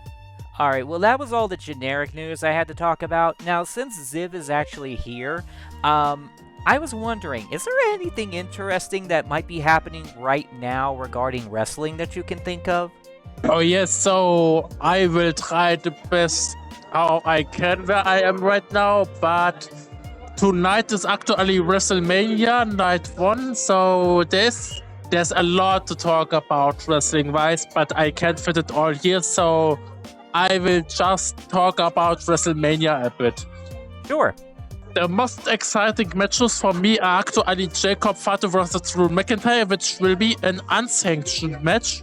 Alright, well that was all the generic news I had to talk about. Now, since Ziv is actually here, I was wondering, is there anything interesting that might be happening right now regarding wrestling that you can think of? Oh yes, so I will try the best how I can where I am right now, but tonight is actually WrestleMania night 1, so there's a lot to talk about wrestling-wise, but I can't fit it all here, so I will just talk about WrestleMania a bit. Sure. The most exciting matches for me are actually Jacob Fatu vs. Drew McIntyre, which will be an unsanctioned match.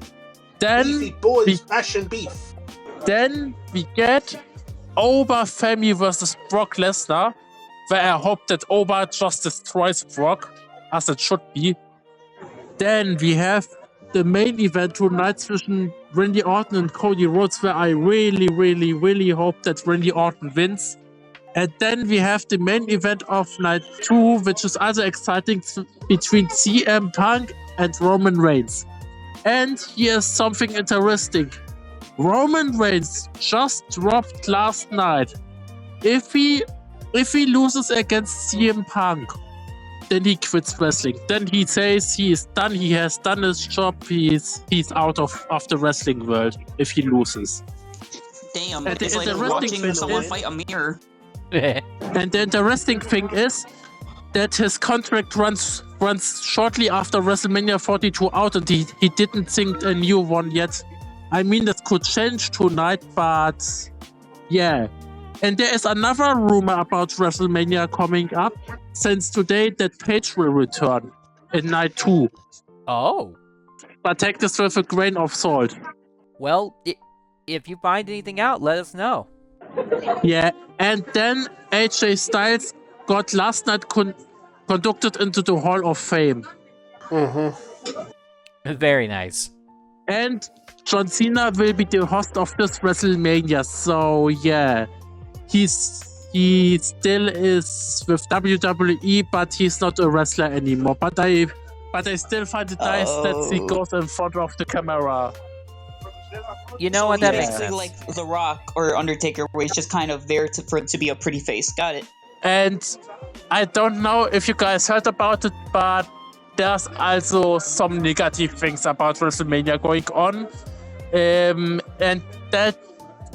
Then Beefy boys, bashing beef. Then we get Oba Femi vs. Brock Lesnar, where I hope that Oba just destroys Brock, as it should be. Then we have the main event tonight between Randy Orton and Cody Rhodes, where I really, really, really hope that Randy Orton wins. And then we have the main event of night 2, which is also exciting, between CM Punk and Roman Reigns. And here's something interesting. Roman Reigns just dropped last night. If he loses against CM Punk, then he quits wrestling. Then he says he is done, he has done his job, he's out of the wrestling world if he loses. Damn, And it's like the watching someone is- fight a mirror. And the interesting thing is that his contract runs shortly after WrestleMania 42 out, and he didn't think a new one yet. I mean, that could change tonight, but yeah. And there is another rumor about WrestleMania coming up since today that Paige will return in night 2. Oh. But take this with a grain of salt. Well, if you find anything out, let us know. Yeah, and then AJ Styles got last night conducted into the Hall of Fame. Very nice. And John Cena will be the host of this WrestleMania, so yeah. He still is with WWE, but he's not a wrestler anymore. But I still find it nice that he goes in front of the camera. You know what, that He's makes basically sense. like The Rock or Undertaker, where he's just kind of there for it to be a pretty face. Got it. And I don't know if you guys heard about it, but there's also some negative things about WrestleMania going on. And that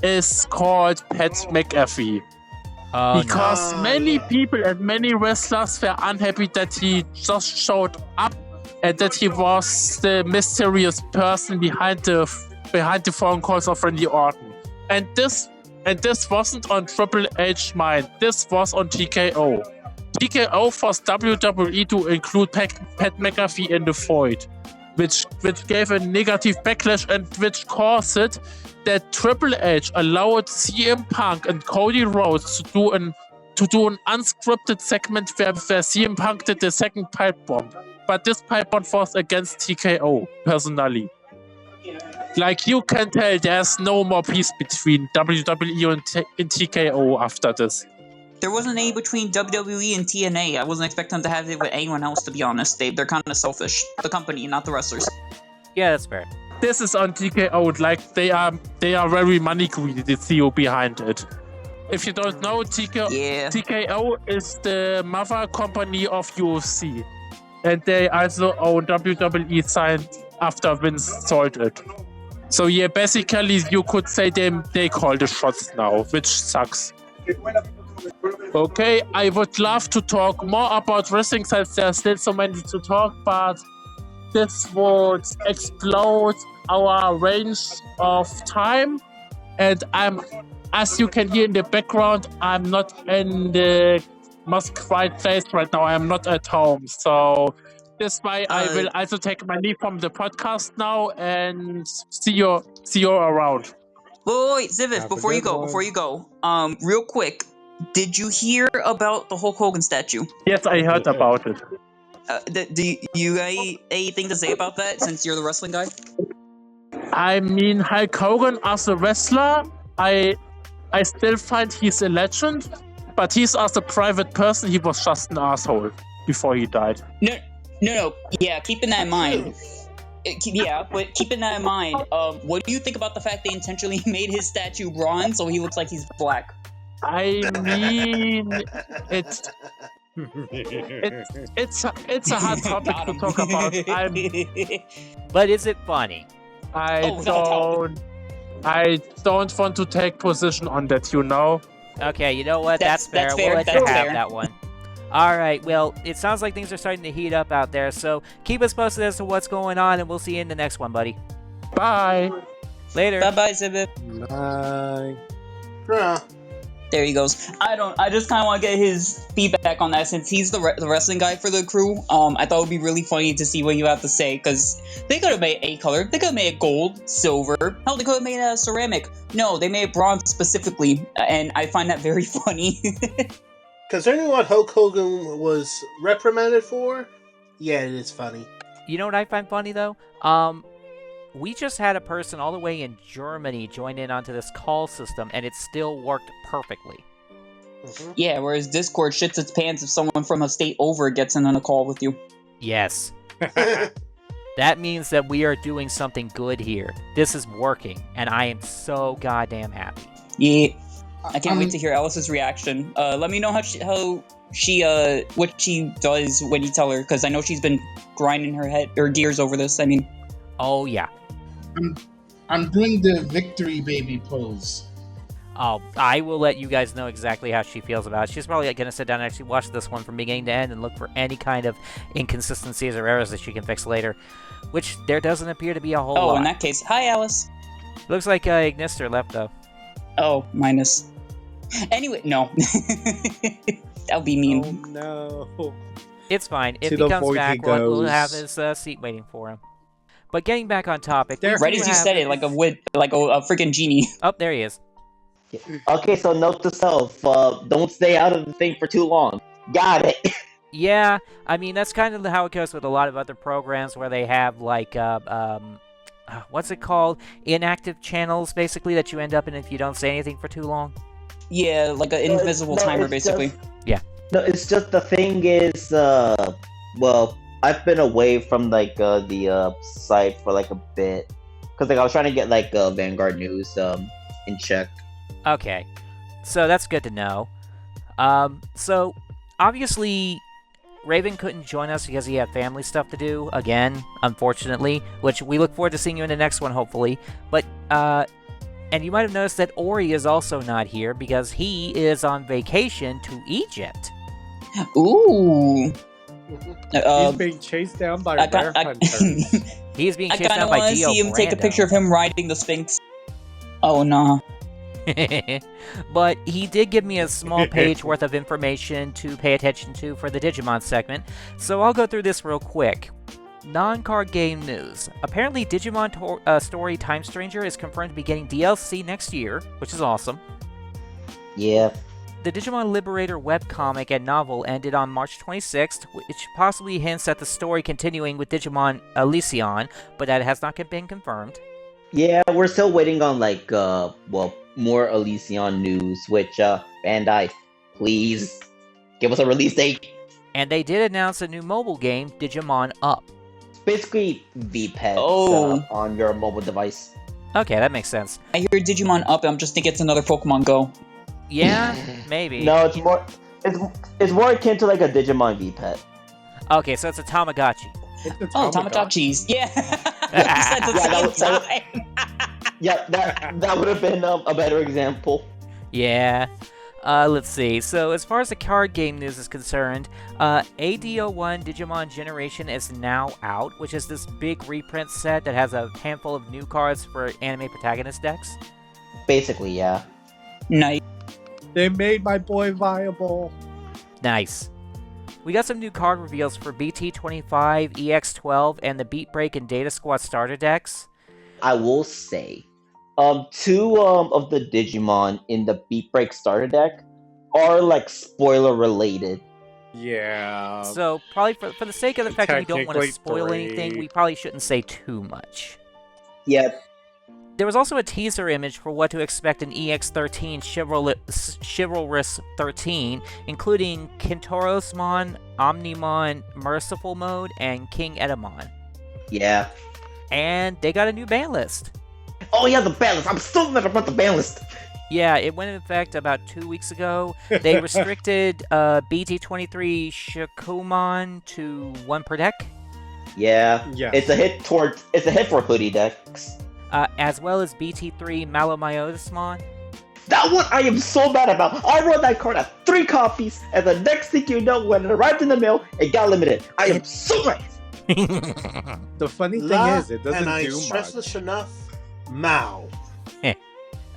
is called Pat McAfee. Oh, Because many people and many wrestlers were unhappy that he just showed up and that he was the mysterious person behind the phone calls of Randy Orton. And this wasn't on Triple H's mind. This was on TKO. TKO forced WWE to include Pat McAfee in the feud, which gave a negative backlash and which caused it that Triple H allowed CM Punk and Cody Rhodes to do an unscripted segment where CM Punk did the second pipe bomb. But this pipe bomb was against TKO, personally. Like, you can tell there's no more peace between WWE and TKO after this. There wasn't any between WWE and TNA. I wasn't expecting them to have it with anyone else, to be honest. They're kind of selfish. The company, not the wrestlers. Yeah, that's fair. This is on TKO, like they are very money greedy, the CEO behind it. If you don't know, TKO is the mother company of UFC. And they also own WWE signed after Vince sold it. So yeah, basically you could say they call the shots now, which sucks. Okay, I would love to talk more about wrestling since there's still so many to talk, but this would explode our range of time. And as you can hear in the background, I'm not in the most quiet place right now. I'm not at home. So That's why I will also take my leave from the podcast now and see you around. Wait, Zivif, Have a before you good go, one. real quick, did you hear about the Hulk Hogan statue? Yes, I heard about it. Do you got anything to say about that, since you're the wrestling guy? I mean, Hulk Hogan as a wrestler, I still find he's a legend, but he's as a private person, he was just an asshole before he died. No. Yeah, keeping that in mind. But keeping that in mind, what do you think about the fact they intentionally made his statue bronze so he looks like he's black? I mean, it's a hard topic to talk about. But is it funny? I don't want to take position on that, you know. Okay, you know what? That's That's fair. fair, We'll let that's you have fair. that one. Alright, well, it sounds like things are starting to heat up out there, so keep us posted as to what's going on, and we'll see you in the next one, buddy. Bye. Later. Bye, Zivif. Bye. Yeah. There he goes. I just kind of want to get his feedback on that, since he's the wrestling guy for the crew. I thought it would be really funny to see what you have to say, because they could have made a color. They could have made it gold, silver. Hell, they could have made it ceramic. No, they made it bronze specifically, and I find that very funny. Concerning what Hulk Hogan was reprimanded for, yeah, it is funny. You know what I find funny, though? We just had a person all the way in Germany join in onto this call system, and it still worked perfectly. Mhm. Yeah, whereas Discord shits its pants if someone from a state over gets in on a call with you. Yes. That means that we are doing something good here. This is working, and I am so goddamn happy. Yeah. I can't wait to hear Alice's reaction. Let me know what she does when you tell her, because I know she's been grinding her gears over this. I mean, Oh, yeah. I'm doing the victory baby pose. Oh, I will let you guys know exactly how she feels about it. She's probably going to sit down and actually watch this one from beginning to end and look for any kind of inconsistencies or errors that she can fix later, which there doesn't appear to be a whole lot. in that case, hi Alice. Looks like Ignister left, though. Oh, minus. Anyway, no. That'll be mean. Oh no. It's fine. If To he the comes void he back, we'll goes. have his seat waiting for him. But getting back on topic, we Right do as you have- said it, like a freaking genie. Oh, there he is. Okay, so note to self: don't stay out of the thing for too long. Got it. Yeah, I mean, that's kind of how it goes with a lot of other programs where they have, like, what's it called? Inactive channels, basically, that you end up in if you don't say anything for too long. Yeah, like an invisible No, timer, it's basically. just- No, it's just the thing is, well, I've been away from like the site for like a bit because like I was trying to get like Vanguard news in check. Okay, so that's good to know. So, obviously, Raven couldn't join us because he had family stuff to do, again, unfortunately, which we look forward to seeing you in the next one, hopefully. But, and you might have noticed that Ori is also not here because he is on vacation to Egypt. Ooh. He's being chased down by rare hunters. He's being I chased kind down of by want to Dio see him take a Brando. picture of him riding the Sphinx. Oh, no. But he did give me a small page worth of information to pay attention to for the Digimon segment, so I'll go through this real quick. Non-card game news. Apparently Digimon Story Time Stranger is confirmed to be getting DLC next year, which is awesome. Yeah. The Digimon Liberator webcomic and novel ended on March 26th, which possibly hints at the story continuing with Digimon Elysion, but that has not been confirmed. Yeah, we're still waiting on like more Elysion news, which Bandai, please give us a release date. And they did announce a new mobile game, Digimon Up. It's basically VPets Oh. on your mobile device. Okay, that makes sense. I hear Digimon Up, and I'm just thinking it's another Pokemon Go. Yeah, maybe. No, it's more akin to like a Digimon VPet. Okay, so it's a Tamagotchi. It's a Oh, Tamagotchi. Tamagotchis. Yeah. You said the Yeah, same that time. Yeah, that would have been a better example. Yeah. Let's see. So, as far as the card game news is concerned, AD01 Digimon Generation is now out, which is this big reprint set that has a handful of new cards for anime protagonist decks. Basically, yeah. Nice. They made my boy viable. Nice. We got some new card reveals for BT25, EX12, and the Beat Break and Data Squad starter decks. I will say, two of the Digimon in the Beat Break starter deck are like spoiler related. Yeah. So probably for the sake of the fact that we don't want to Technically spoil three. anything, we probably shouldn't say too much. Yep. There was also a teaser image for what to expect in EX13 Chivalrous 13, including Kentorosmon, Omnimon, Merciful Mode, and King Edamon. Yeah. And they got a new ban list. Oh yeah, the ban list. I'm so mad about the ban list. Yeah, it went into effect about 2 weeks ago. They restricted BT23 Shakumon to 1 per deck, Yeah. Yes. It's a hit for hoodie decks. as well as BT3 Malomyotismon. That one I am so mad about. I wrote that card at 3 copies, and the next thing you know, when it arrived in the mail, it got limited. I am so mad. The funny thing La, is, it doesn't and I do stress much. this enough. Mao.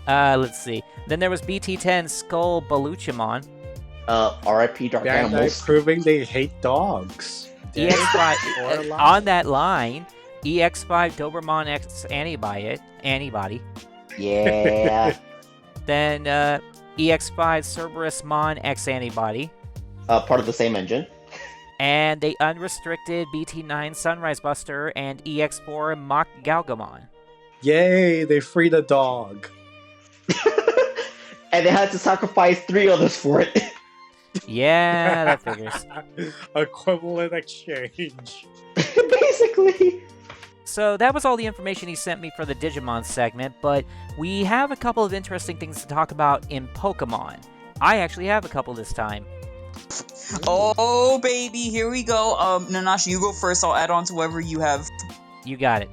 Let's see. Then there was BT10 Skull Baluchimon. R.I.P. Dark Bandai Animals. proving they hate dogs. EX5 Or alive. on that line. EX5 Doberman X Antibody. Yeah. Then EX5 Cerberus Mon X Antibody. Part of the same engine. And they unrestricted BT9 Sunrise Buster and EX4 Mach Galgamon. Yay, they freed a dog. And they had to sacrifice 3 others for it. Yeah, that figures. Equivalent exchange. Basically. So that was all the information he sent me for the Digimon segment, but we have a couple of interesting things to talk about in Pokemon. I actually have a couple this time. Oh, baby, here we go. Nanashi, you go first. I'll add on to whatever you have. You got it.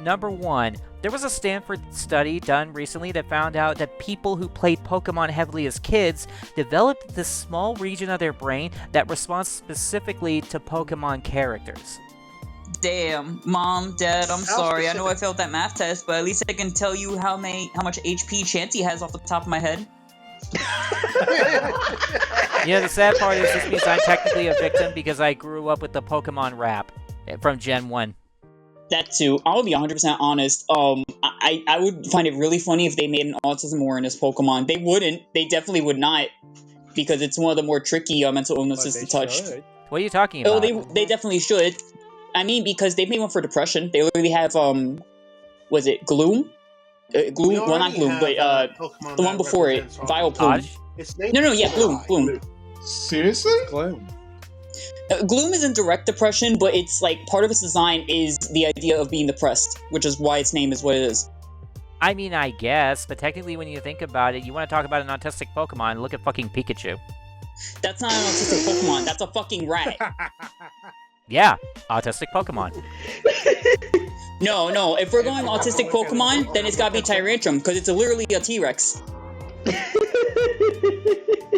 Number 1, there was a Stanford study done recently that found out that people who played Pokemon heavily as kids developed this small region of their brain that responds specifically to Pokemon characters. Damn, Mom, Dad, I'm How sorry. I know I specific? failed that math test, but at least I can tell you how much HP Chansey has off the top of my head. You know, the sad part is this means I'm technically a victim because I grew up with the Pokemon rap from Gen 1. That too. I'll be 100% honest. I would find it really funny if they made an autism awareness Pokemon. They wouldn't. They definitely would not, because it's one of the more tricky mental illnesses to touch. What are you talking Oh, about? they definitely should. I mean, because they made one for depression. They literally have was it Gloom? Gloom? Well, not Gloom, but the one before it, Vileplume. Dodge? Its name No, is yeah, Gloom. Seriously? Gloom. Gloom isn't direct depression, but it's like part of its design is the idea of being depressed, which is why its name is what it is. I mean, I guess, but technically when you think about it, you want to talk about an autistic Pokemon, look at fucking Pikachu. That's not an autistic Pokemon. That's a fucking rat. Yeah, autistic Pokemon. No. If we're going autistic Pokemon, then it's gotta be Tyrantrum, because it's literally a T-Rex.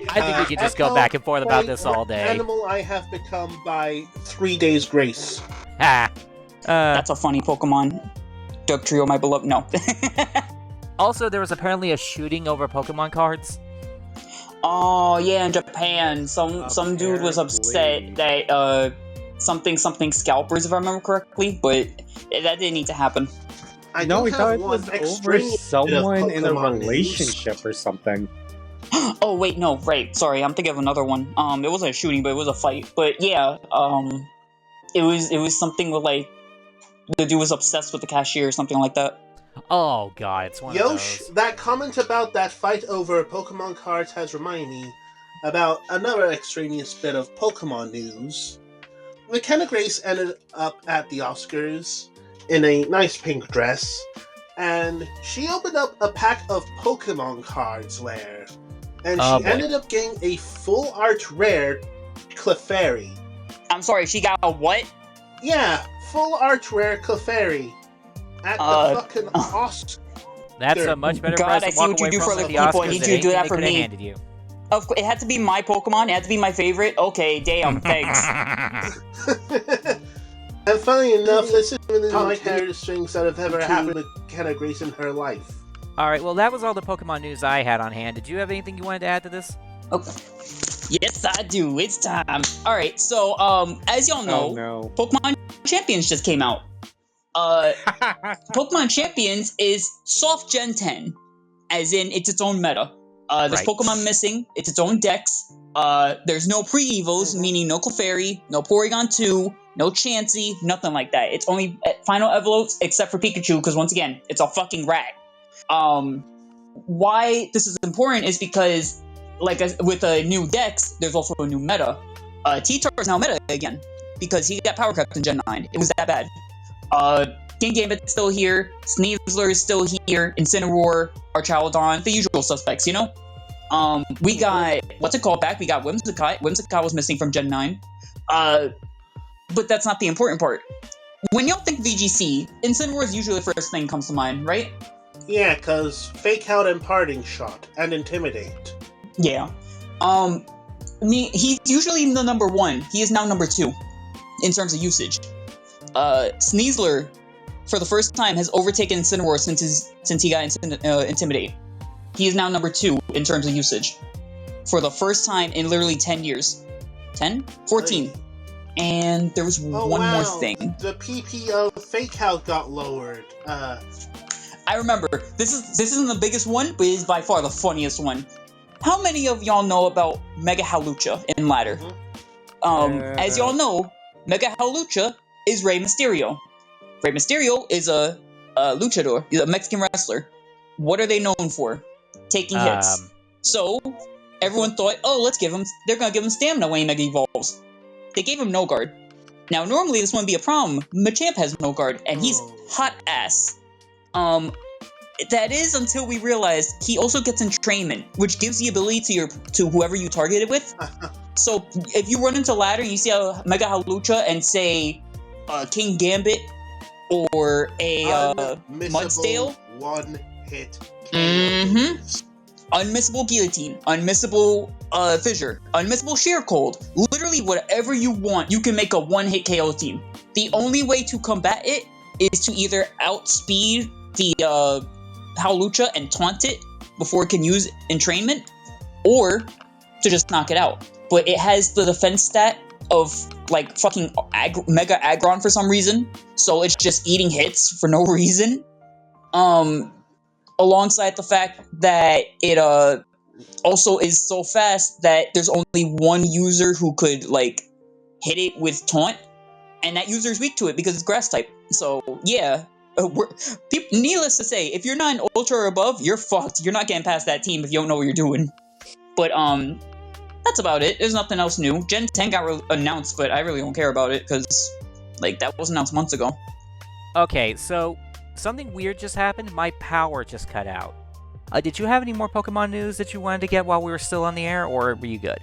I think we could just go Echo back and forth about point this all what day. Animal I have become by 3 days grace. Ha! That's a funny Pokemon. Dugtrio, my beloved. No. Also, there was apparently a shooting over Pokemon cards. Oh yeah, in Japan, some dude was upset that something scalpers, if I remember correctly, but that didn't need to happen. I No, do we have thought it one was over extraneous bit of someone in a Pokemon news. relationship or something. Oh wait, no, right. Sorry, I'm thinking of another one. It wasn't a shooting, but it was a fight. But yeah, it was something with like the dude was obsessed with the cashier or something like that. Oh god, it's one of Yosh, those. that comment about that fight over Pokemon cards has reminded me about another extraneous bit of Pokemon news. McKenna Grace ended up at the Oscars in a nice pink dress, and she opened up a pack of Pokemon cards there, and Oh, she boy. ended up getting a full art rare Clefairy. I'm sorry, she got a what? Yeah, full art rare Clefairy at the fucking Oscars. That's a much better God, price I to see walk what you away do from for at other the people. I Oscars need that you to do anything that they for coulda me. handed you. Of course, it had to be my Pokemon. It had to be my favorite. Okay, damn, thanks. And funny enough, this is one of the most hardest things that have ever happened with Kenna Grace in her life. Alright, well that was all the Pokemon news I had on hand. Did you have anything you wanted to add to this? Okay. Yes, I do. It's time. All right. So, as y'all know, Oh no. Pokemon Champions just came out. Pokemon Champions is soft Gen 10, as in it's its own meta. There's Right. Pokemon missing. It's its own dex. There's no pre-evos, meaning no Clefairy, no Porygon 2, no Chansey, nothing like that. It's only final evolutes, except for Pikachu, because once again, it's a fucking rat. Why this is important is because, with a new dex, there's also a new meta. T-Tar is now meta again, because he got power crept in Gen 9. It was that bad. King Gambit's still here, Sneasler is still here, Incineroar, Archaladon, the usual suspects, you know? We got, back? We got Whimsicott. Whimsicott was missing from Gen 9. But that's not the important part. When y'all think VGC, Incineroar is usually the first thing that comes to mind, right? Yeah, because Fake Out and Parting Shot and Intimidate. Yeah. He's usually the number 1. He is now number 2 in terms of usage. Sneasler, for the first time, has overtaken Incineroar since he got Intimidate. He is now number 2 in terms of usage. For the first time in literally 10 years. 10? 14. And there was one more thing. The PPO Fake Out got lowered. I remember. This isn't the biggest one, but it is by far the funniest one. How many of y'all know about Mega Hawlucha in Ladder? As y'all know, Mega Hawlucha is Rey Mysterio. Rey Mysterio is a luchador, he's a Mexican wrestler. What are they known for? Taking hits. So, everyone thought, they're gonna give him stamina when he Mega Evolves. They gave him no guard. Now, normally this wouldn't be a problem. Machamp has no guard, and he's hot ass. That is until we realized he also gets entrainment, which gives the ability to whoever you target it with. So, if you run into Ladder and you see a Mega Hawlucha and say, King Gambit or a Mudsdale. One hit. Unmissable Guillotine, Unmissable Fissure, Unmissable Sheer Cold. Literally whatever you want, you can make a one-hit KO team. The only way to combat it is to either outspeed the Hawlucha and taunt it before it can use entrainment, or to just knock it out. But it has the defense stat of fucking Mega Aggron for some reason, so it's just eating hits for no reason. Alongside the fact that it also is so fast that there's only one user who could hit it with taunt, and that user is weak to it because it's grass type. So yeah, needless to say, if you're not an Ultra or above, you're fucked. You're not getting past that team if you don't know what you're doing. But that's about it. There's nothing else new. Gen 10 got announced, but I really don't care about it because that was announced months ago. Okay, so something weird just happened. My power just cut out. Did you have any more Pokemon news that you wanted to get while we were still on the air, or were you good?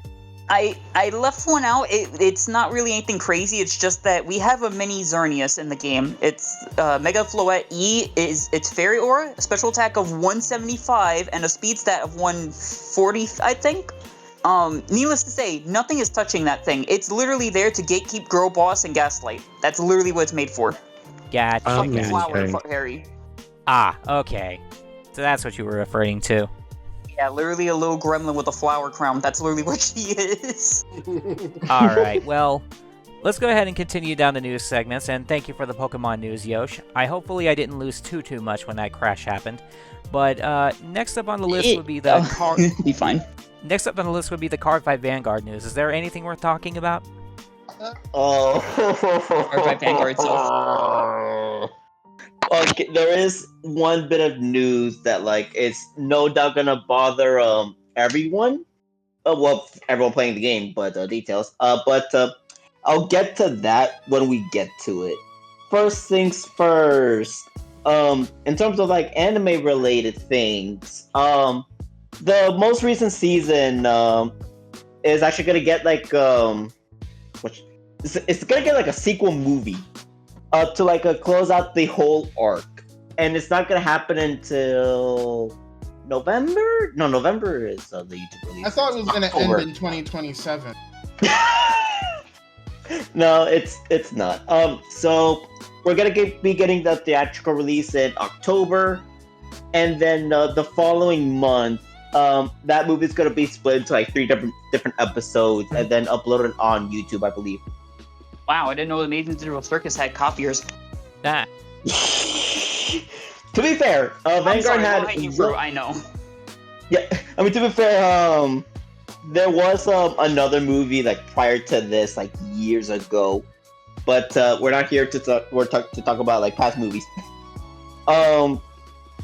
I left one out. It's not really anything crazy. It's just that we have a mini Xerneas in the game. It's Mega Floette E. It's Fairy Aura, a special attack of 175, and a speed stat of 140, I think. Needless to say, nothing is touching that thing. It's literally there to gatekeep Girl Boss and Gaslight. That's literally what it's made for. Gotcha. Flower, Harry. Ah, okay. So that's what you were referring to. Yeah, literally a little gremlin with a flower crown. That's literally what she is. Alright, well, let's go ahead and continue down the news segments, and thank you for the Pokemon news, Yosh. Hopefully I didn't lose too much when that crash happened. But next up on the list would be the be fine. Next up on the list would be the Cardfight Vanguard news. Is there anything worth talking about? Cardfight Vanguard itself. Okay, there is one bit of news that it's no doubt gonna bother everyone. Well, everyone playing the game, but details. But I'll get to that when we get to it. First things first. In terms of anime related things, the most recent season is actually gonna get it's gonna get a sequel movie to close out the whole arc, and it's not gonna happen until November. No, November is the YouTube release. I thought it was gonna end in 2027. No, it's not. So we're gonna be getting the theatrical release in October, and then the following month that movie is gonna be split into like 3 different episodes and then uploaded on YouTube, I believe. Wow, I didn't know the Amazing Digital Circus had copiers. Nah. To be fair, Vanguard had. I know. Yeah, I mean, to be fair, there was another movie like prior to this, like years ago, but we're not here to talk. We're to talk about like past movies.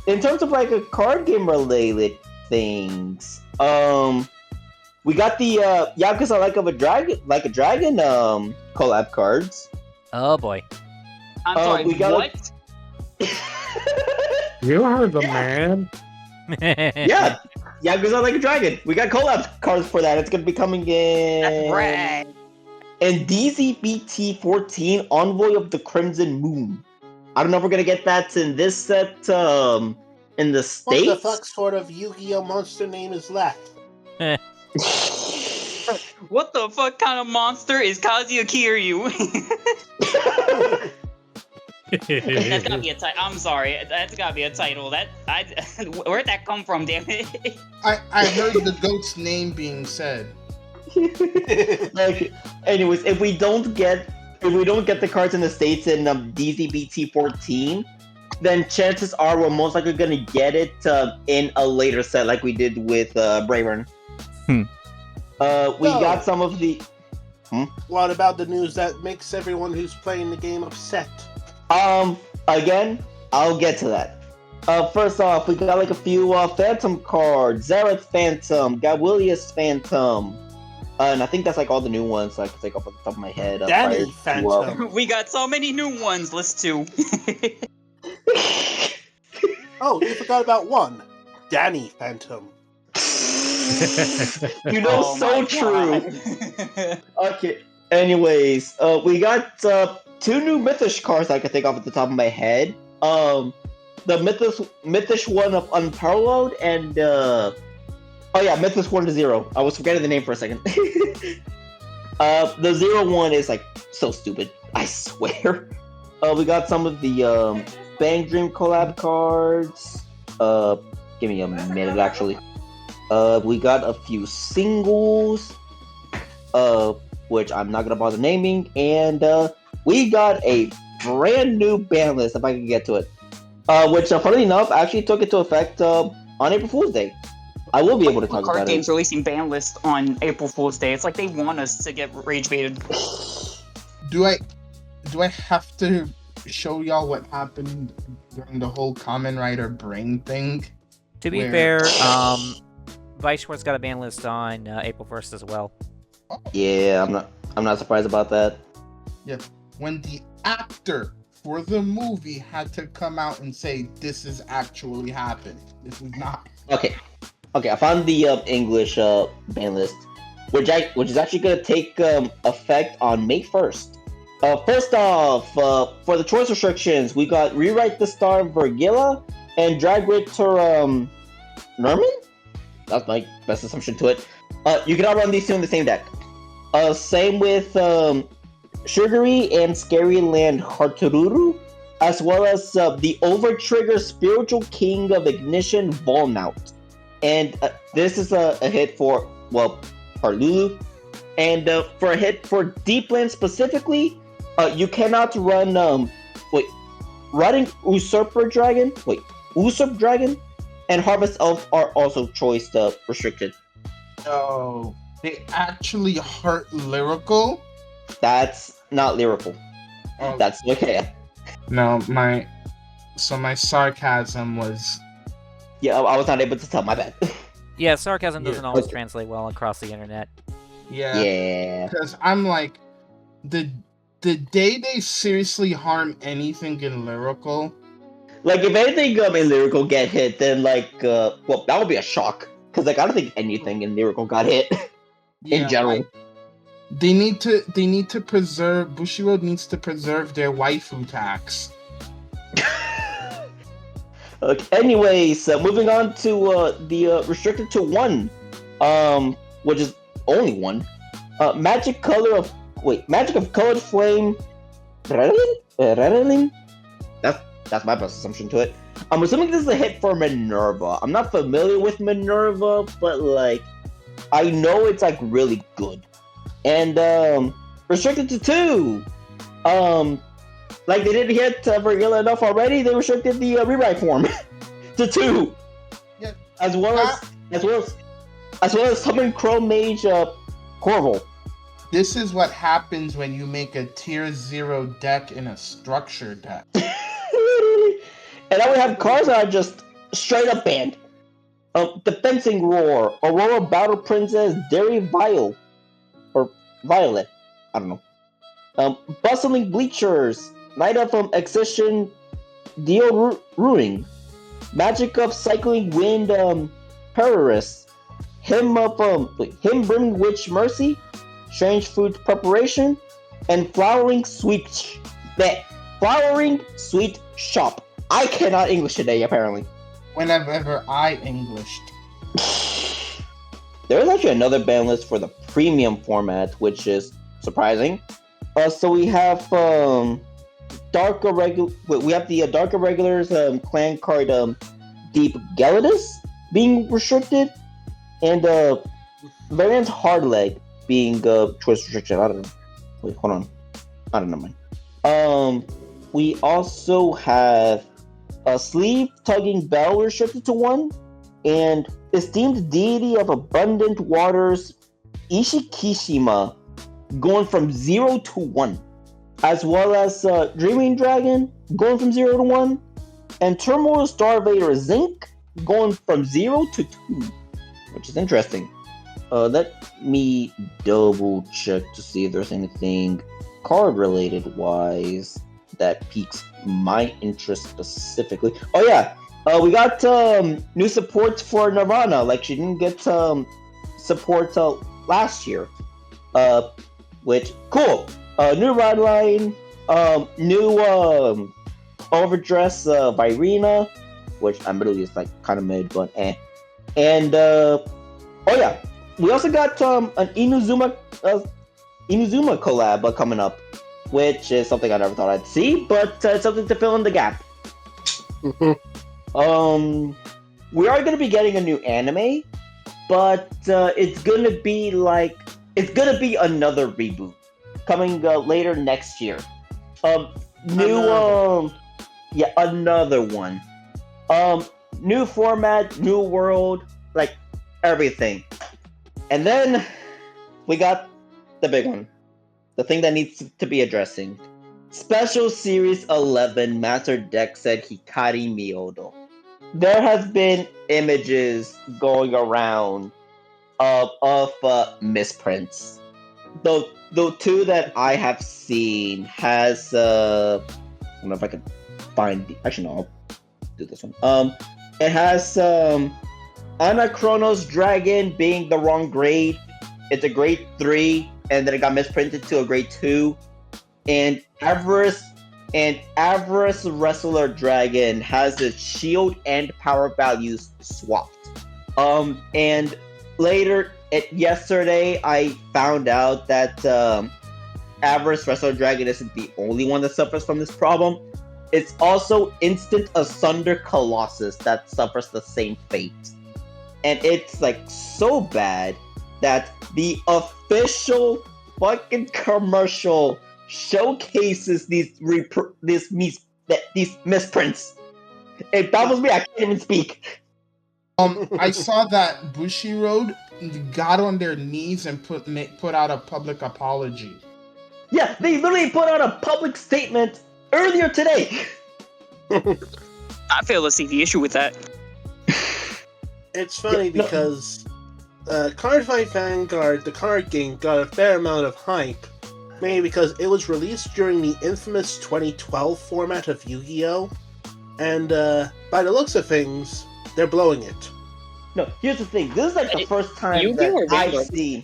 In terms of like a card game related things, we got the Yakuza Like a Dragon collab cards. Oh boy. I'm sorry. What? You are the man. Yeah, Yakuza Like a Dragon. We got collab cards for that. It's gonna be coming in. That's right. And DZBT 14 Envoy of the Crimson Moon. I don't know if we're gonna get that in this set in the States. What the fuck sort of Yu-Gi-Oh monster name is that? What the fuck kind of monster is Kazuya Kiryu? That's gotta be a title. I'm sorry. That's gotta be a title. Where'd that come from, damn it? I heard the goat's name being said. Like, anyways, if we don't get the cards in the States in DZBT 14, then chances are we're most likely gonna get it in a later set, like we did with Bravern. We got some of the. What about the news that makes everyone who's playing the game upset? Again, I'll get to that. First off, we got like a few Phantom cards. Zareth Phantom, Gawilius Phantom. And I think that's like all the new ones I can take off the top of my head. Danny Phantom. We got so many new ones, list 2. Oh, you forgot about one. Danny Phantom. You know, Oh so my true. Okay. Anyways, we got 2 new Mythish cards I can think of at the top of my head. The Mythish one of Unparalleled and Mythish 1 to 0. I was forgetting the name for a second. The 0-1 is like so stupid. I swear. We got some of the Bang Dream collab cards. Give me a minute actually. We got a few singles. Which I'm not gonna bother naming, and we got a brand new ban list if I can get to it. Which, funnily enough, actually took into effect on April Fool's Day. I will be able to talk about it. Card games releasing ban list on April Fool's Day. It's like they want us to get rage baited. Do I have to show y'all what happened during the whole Kamen Rider brain thing? To be fair, Weiss Schwarz got a ban list on April 1st as well. Yeah, I'm not surprised about that. Yeah, when the actor for the movie had to come out and say this is actually happening. This is not. Okay, I found the English ban list, which is actually gonna take effect on May 1st. First off, for the choice restrictions, we got Rewrite the Star Vergila and Drag Ritter Nerman? That's my best assumption to it. You can outrun these two in the same deck. Same with Sugary and Scary Land Hartururu, as well as the Overtrigger Spiritual King of Ignition Volnaut. And this is a hit for, Harlulu. And for a hit for Deep Land specifically, you cannot run, running Usurp Dragon, and Harvest Elf are also choice restricted. Oh, they actually hurt lyrical? That's not lyrical. Oh. That's okay. No, my sarcasm was... Yeah, I was not able to tell, my bad. Yeah, sarcasm doesn't always translate well across the internet. Yeah. Because I'm like, the day they seriously harm anything in lyrical... Like, if anything in lyrical get hit, then that would be a shock. Because I don't think anything in lyrical got hit. In general. Like, they need to preserve... Bushiroad needs to preserve their waifu tax. Okay, anyways, moving on to the restricted to 1, which is only 1. Magic of Colored Flame. Rattling? That's my best assumption to it. I'm assuming this is a hit for Minerva. I'm not familiar with Minerva, but like I know it's like really good. And restricted to 2. Like they didn't hit regular enough already, they restricted the rewrite form to 2. Yeah. As well as summon Crow Mage Corval. This is what happens when you make a tier 0 deck in a structure deck. And now we have cards that are just straight up banned. Defensing Roar, Aurora Battle Princess, Dairy Vile, or Violet, I don't know. Bustling Bleachers, Knight of Excision, Dio Ruining, Magic of Cycling Wind, Terrorist, Hymn Brimming Witch Mercy, Strange Food Preparation, and Flowering Sweet Shop. I cannot English today, apparently. Whenever I Englished. There is actually another ban list for the premium format, which is surprising. So we have Dark Irregulars clan card Deep Gelidus being restricted, and Variant Hardleg being choice restriction. I don't know. Wait, hold on. I don't know, man. We also have a Sleeve Tugging Bell restricted to 1, and Esteemed Deity of Abundant Waters Ishikishima going from 0 to 1, as well as Dreaming Dragon going from 0 to 1, and Turmoil Starvader Zinc going from 0 to 2, which is interesting. Let me double check to see if there's anything card related wise that piques my interest specifically. Oh yeah, we got new support for Nirvana. Like she didn't get support last year. Which cool. New ride line, new overdress Virena, which admittedly is like kind of mid, but eh. And oh yeah, we also got an Inuzuma collab coming up, which is something I never thought I'd see, but it's something to fill in the gap. We are going to be getting a new anime, but it's going to be another reboot coming later next year. Another one. New format, new world, like everything. And then we got the big one. The thing that needs to be addressing. Special Series 11 Master Deck Set Hikari Miyodo. There has been images going around of misprints. The two that I have seen has I don't know if I can find actually no, I'll do this one. It has Anachronos Dragon being the wrong grade. It's a grade 3, and then it got misprinted to a grade 2. And Avarice Wrestler Dragon has its shield and power values swapped. And yesterday I found out that Avarice Wrestler Dragon isn't the only one that suffers from this problem. It's also Instant Asunder Colossus that suffers the same fate. And it's like so bad that the official fucking commercial showcases these misprints. It baffles me. I can't even speak. I saw that Bushiroad got on their knees and put out a public apology. Yeah, they literally put out a public statement earlier today. I fail to see the issue with that. It's funny because Cardfight Vanguard, the card game, got a fair amount of hype, mainly because it was released during the infamous 2012 format of Yu-Gi-Oh! And by the looks of things, they're blowing it. No, here's the thing. This is like the first time Yu-Gi-Oh! Or that I've seen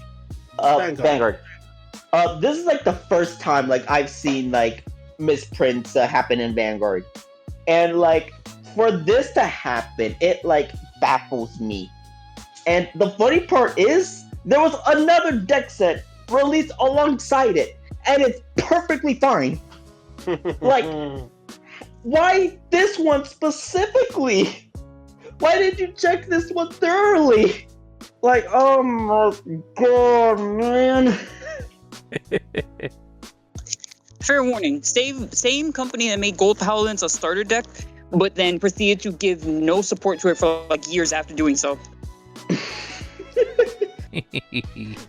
Vanguard. This is like the first time like I've seen like misprints happen in Vanguard, and like for this to happen, it like baffles me. And the funny part is, there was another deck set released alongside it, and it's perfectly fine. Like, Why this one specifically? Why did you check this one thoroughly? Like, oh my god, man. Fair warning, same company that made Gold Paladins a starter deck, but then proceeded to give no support to it for like years after doing so.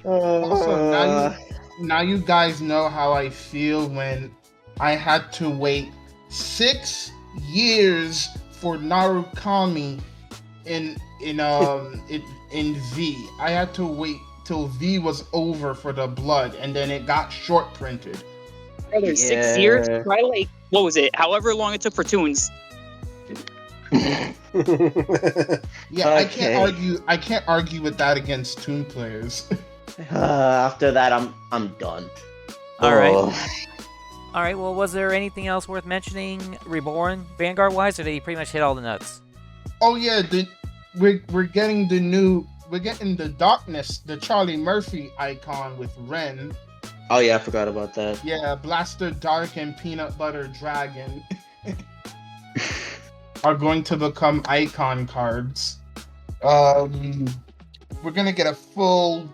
Also, now you guys know how I feel when I had to wait 6 years for Narukami in V. I had to wait till V was over for the blood, and then it got short printed. Brother, 6 years? Try like, what was it? However long it took for Toons. Yeah, Okay. I can't argue with that against Toon players. After that, I'm done. All right. Oh. All right. Well, was there anything else worth mentioning, Reborn, Vanguard wise, or did he pretty much hit all the nuts? Oh yeah, we're getting the darkness, the Charlie Murphy icon with Ren. Oh yeah, I forgot about that. Yeah, Blaster Dark and Peanut Butter Dragon are going to become icon cards. We're gonna get a full.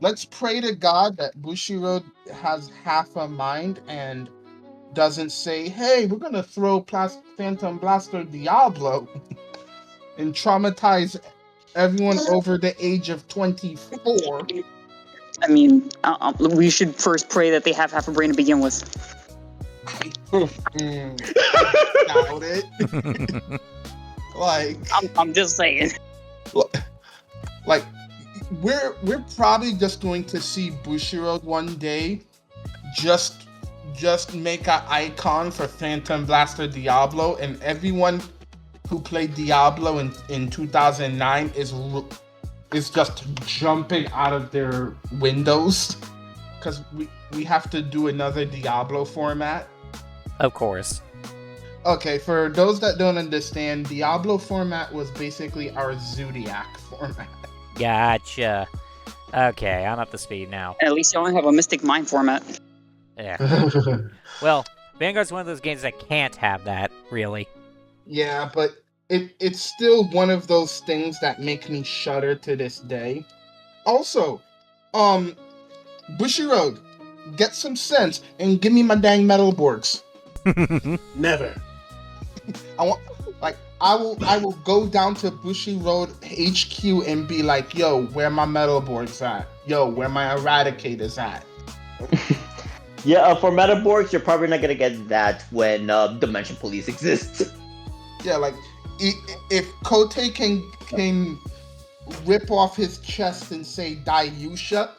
Let's pray to God that Bushiroad has half a mind and doesn't say, "Hey, we're gonna throw Phantom Blaster Diablo and traumatize everyone over the age of 24." I mean, we should first pray that they have half a brain to begin with. I doubt it. Like, I'm just saying. like we're probably just going to see Bushiroad one day just make an icon for Phantom Blaster Diablo, and everyone who played Diablo in 2009 is just jumping out of their windows because we have to do another Diablo format. Of course. Okay, for those that don't understand, Diablo format was basically our Zodiac format. Gotcha. Okay, I'm up to speed now. At least you only have a Mystic Mind format. Yeah. Well, Vanguard's one of those games that can't have that, really. Yeah, but it's still one of those things that make me shudder to this day. Also, Bushiroad, get some sense and give me my dang Metalborgs. Never. I will go down to Bushiroad HQ and be like, yo, where my Metalborgs at? Yo, where my Eradicators at? Yeah, for Metaborgs, you're probably not gonna get that when Dimension Police exists. Yeah, like if Kote can rip off his chest and say Dayusha.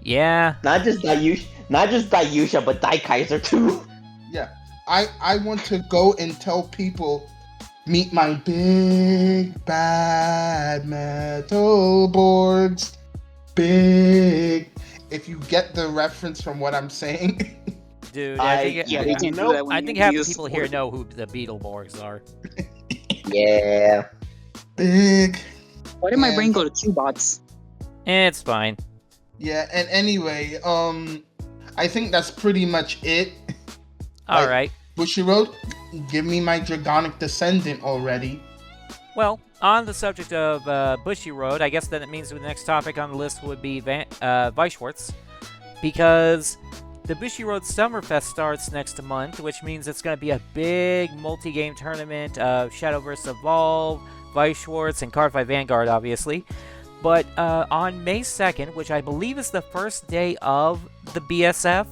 Yeah. Not just Dayusha, but Daikaiser too. Yeah, I want to go and tell people, meet my big bad Metalborgs. Big. If you get the reference from what I'm saying. Dude, They can't do that when I you think half the use people support. here know who the Beetleborgs are. Yeah. Big. Why did my And- brain go to Q-bots? It's fine. Yeah, and anyway, I think that's pretty much it. All Like- right. Bushiroad, give me my Dragonic Descendant already. Well, on the subject of Bushiroad, I guess then it means the next topic on the list would be Weiss Schwarz, because the Bushiroad Summerfest starts next month, which means it's going to be a big multi-game tournament of Shadow vs. Evolve, Weiss Schwarz, and Cardfight Vanguard, obviously. But on May 2nd, which I believe is the first day of the BSF,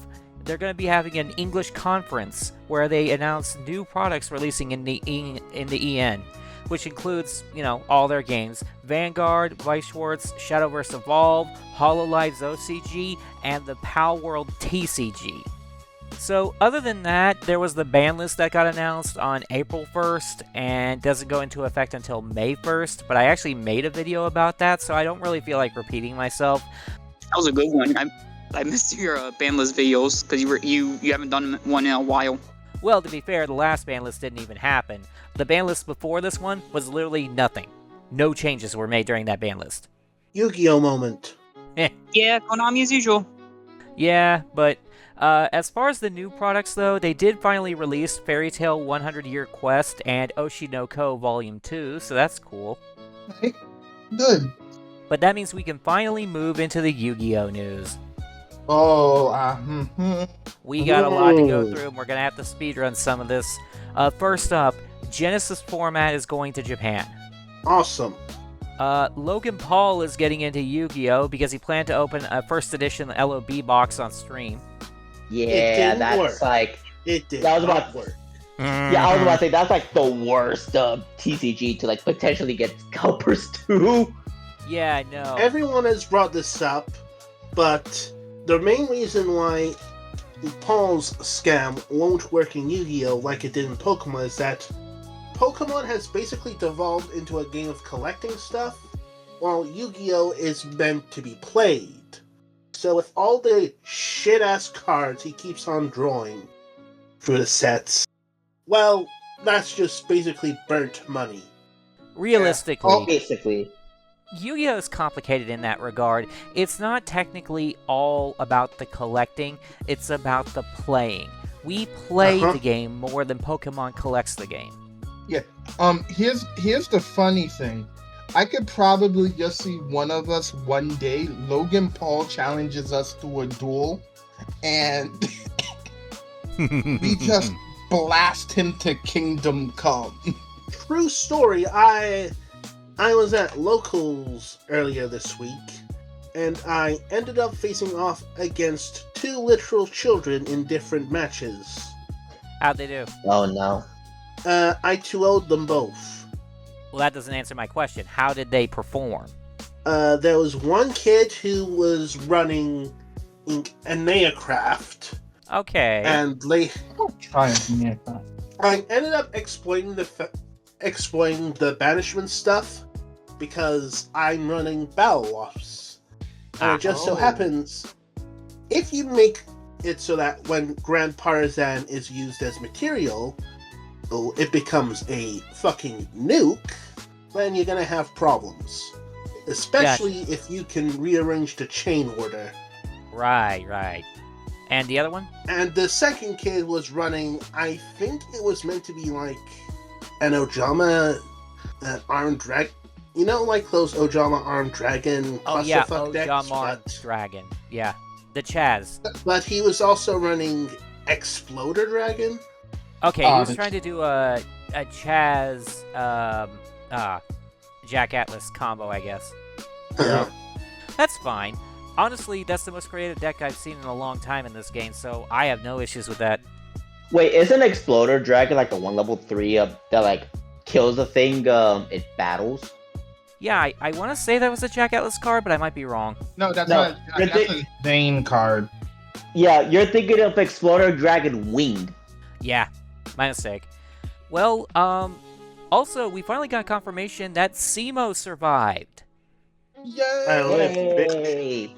they're going to be having an English conference where they announce new products releasing in the EN, which includes, all their games: Vanguard, Weiss Schwarz, Shadow vs. Evolve, HoloLive's OCG, and the PAL World TCG. So, other than that, there was the ban list that got announced on April 1st and doesn't go into effect until May 1st, but I actually made a video about that, so I don't really feel like repeating myself. That was a good one. I missed your ban list videos because you haven't done one in a while. Well, to be fair, the last ban list didn't even happen. The ban list before this one was literally nothing. No changes were made during that ban list. Yu-Gi-Oh moment. Yeah, Konami as usual. Yeah, but As far as the new products, though, they did finally release Fairy Tail 100 Year Quest and Oshinoko Volume 2, so that's cool. Right? Good. But that means we can finally move into the Yu-Gi-Oh! News. Oh, We got a lot to go through, and we're going to have to speedrun some of this. First up, Genesis format is going to Japan. Awesome. Logan Paul is getting into Yu-Gi-Oh! Because he planned to open a first edition LOB box on stream. Yeah, didn't that's work. like... It did That was not about- work. Yeah, I was about to say, that's like the worst TCG to like potentially get scalpers to. Yeah, I know. Everyone has brought this up, but the main reason why Paul's scam won't work in Yu-Gi-Oh! Like it did in Pokemon is that Pokemon has basically devolved into a game of collecting stuff, while Yu-Gi-Oh! Is meant to be played. So with all the shit-ass cards he keeps on drawing through the sets, well, that's just basically burnt money. Realistically, Oh, basically. Yu-Gi-Oh! Is complicated in that regard. It's not technically all about the collecting, it's about the playing. We play the game more than Pokemon collects the game. Here's the funny thing. I could probably just see one of us one day. Logan Paul challenges us to a duel, and we just blast him to Kingdom Come. True story, I was at Locals earlier this week, and I ended up facing off against two literal children in different matches. How'd they do? Oh no. I 2-0'd them both. Well, that doesn't answer my question. How did they perform? There was one kid who was running Aneacraft, Okay. and Try it. I ended up exploiting the banishment stuff because I'm running Battle Wasps. And it just so happens, if you make it so that when Grand Partisan is used as material, it becomes a fucking nuke, then you're gonna have problems. Especially if you can rearrange the chain order. Right. And the other one? And the second kid was running, I think it was meant to be like an Ojama Armed Dragon. You know, like those Ojama Armed Dragon clusterfuck decks? Ojama Dragon. Yeah. The Chaz. But he was also running Exploder Dragon. Okay, he was trying to do a Chaz, Jack Atlas combo, I guess. Yeah. That's fine. Honestly, that's the most creative deck I've seen in a long time in this game, so I have no issues with that. Wait, isn't Exploder Dragon like the one level 3 that like kills a thing in battles? Yeah, I want to say that was a Jack Atlas card, but I might be wrong. No, that's No, not. That's a Zane card. Yeah, you're thinking of Exploder Dragon Winged. Yeah, my mistake. Well, also, we finally got confirmation that Simo survived. Yay!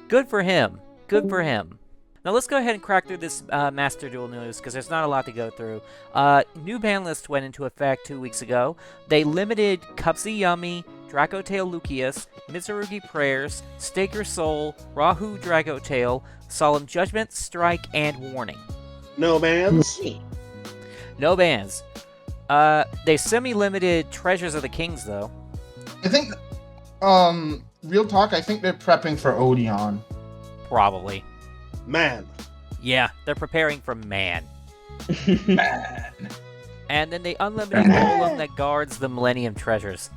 Good for him. Good for him. Now let's go ahead and crack through this Master Duel news, because there's not a lot to go through. New ban list went into effect 2 weeks ago. They limited Cupsy Yummy, Dracotail Lucius, Mitsurugi Prayers, Staker Soul, Rahu Dragotail, Solemn Judgment, Strike, and Warning. No bans. No bans. They semi-limited Treasures of the Kings, though. I think, real talk, I think they're prepping for Odeon. Probably. Man. Yeah, they're preparing for Man. Man. And then they unlimited Golem that guards the Millennium Treasures.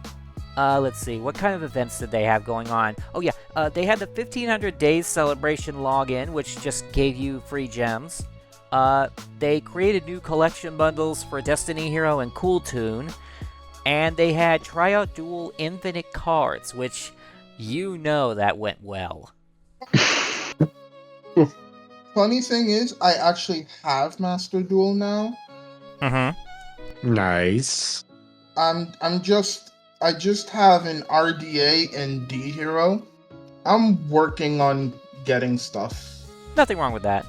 Let's see, what kind of events did they have going on? Oh yeah, they had the 1500 Days Celebration login, which just gave you free gems. They created new collection bundles for Destiny Hero and Cool Tune. And they had Tryout Duel Infinite cards, which you know that went well. Funny thing is, I actually have Master Duel now. Mm-hmm. Nice. I just have an RDA and D Hero. I'm working on getting stuff. Nothing wrong with that.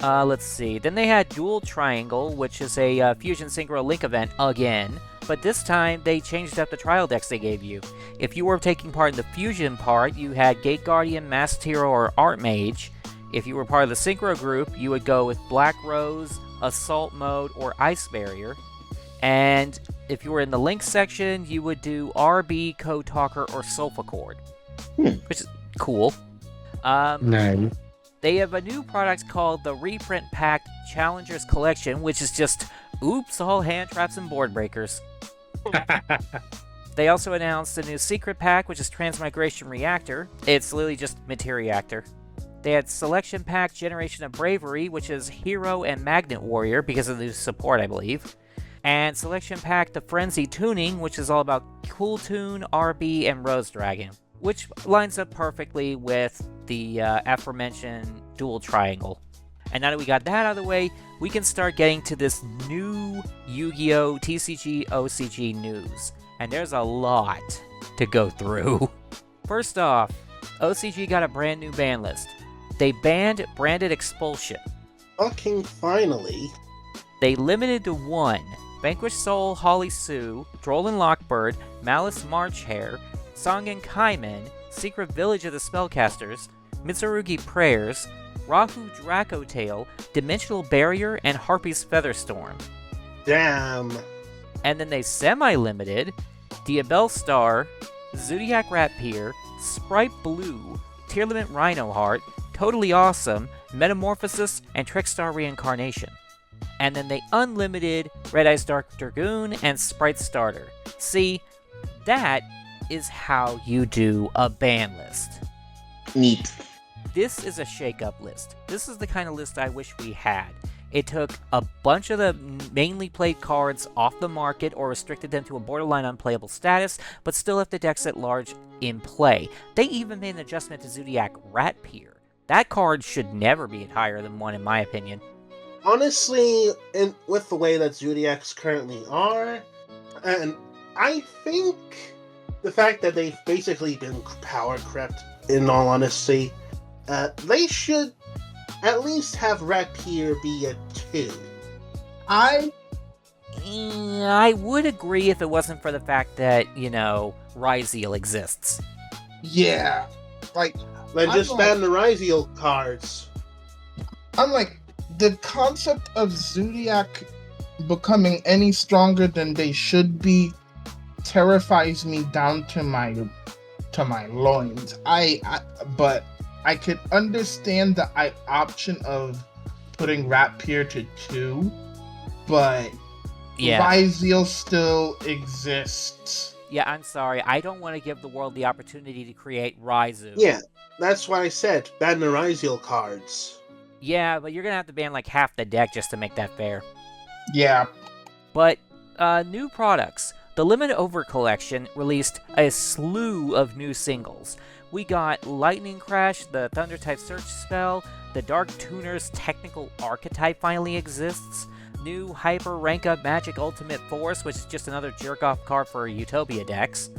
Let's see. Then they had Dual Triangle, which is a Fusion Synchro Link event again. But this time, they changed up the trial decks they gave you. If you were taking part in the Fusion part, you had Gate Guardian, Masked Hero, or Art Mage. If you were part of the Synchro group, you would go with Black Rose, Assault Mode, or Ice Barrier. And if you were in the Link section, you would do RB, Code Talker, or Sulfa Chord, which is cool. Nice. They have a new product called the Reprint Pack Challengers Collection, which is just, oops, all hand traps and board breakers. They also announced a new secret pack, which is Transmigration Reactor. It's literally just Materiactor. They had Selection Pack Generation of Bravery, which is Hero and Magnet Warrior, because of the new support, I believe. And Selection Pack The Frenzy Tuning, which is all about Cool Tune, RB, and Rose Dragon, which lines up perfectly with the aforementioned Duel Triangle. And now that we got that out of the way, we can start getting to this new Yu-Gi-Oh! TCG OCG news. And there's a lot to go through. First off, OCG got a brand new ban list. They banned Branded Expulsion. Fucking finally. They limited to 1. Vanquished Soul, Holly Sue, Drollin Lockbird, Malice March Hare, Songen Kaiman, Secret Village of the Spellcasters, Mitsurugi Prayers, Rahu Dracotail, Dimensional Barrier, and Harpy's Featherstorm. Damn. And then they semi-limited Diabel Star, Zodiac Ratpier, Sprite Blue, Tier Limit Rhino Heart, Totally Awesome, Metamorphosis, and Trickstar Reincarnation. And then they unlimited Red Eyes Dark Dragoon and Sprite Starter. See, that is how you do a ban list. Neat. This is a shake-up list. This is the kind of list I wish we had. It took a bunch of the mainly played cards off the market or restricted them to a borderline unplayable status, but still left the decks at large in play. They even made an adjustment to Zodiac Ratpier. That card should never be higher than 1 in my opinion. Honestly, with the way that Zodiacs currently are, and I think the fact that they've basically been power crept, in all honesty, they should at least have Ratpier be a 2. I would agree if it wasn't for the fact that, Ryzeal exists. yeah, like Then I'm just like- ban the Ryzeal cards. I'm like, the concept of Zodiac becoming any stronger than they should be terrifies me down to my loins. But I could understand the option of putting Ratpier to 2, but Yeah. Ryzeal still exists. Yeah, I'm sorry. I don't want to give the world the opportunity to create Ryzu. Yeah, that's why I said ban the Ryzeal cards. Yeah, but you're going to have to ban like half the deck just to make that fair. Yeah, But, new products. The Limit Over Collection released a slew of new singles. We got Lightning Crash, the Thunder-type search spell, the Dark Tuner's Technical Archetype finally exists, new Hyper Rank Up Magic Ultimate Force, which is just another jerk-off card for Utopia decks,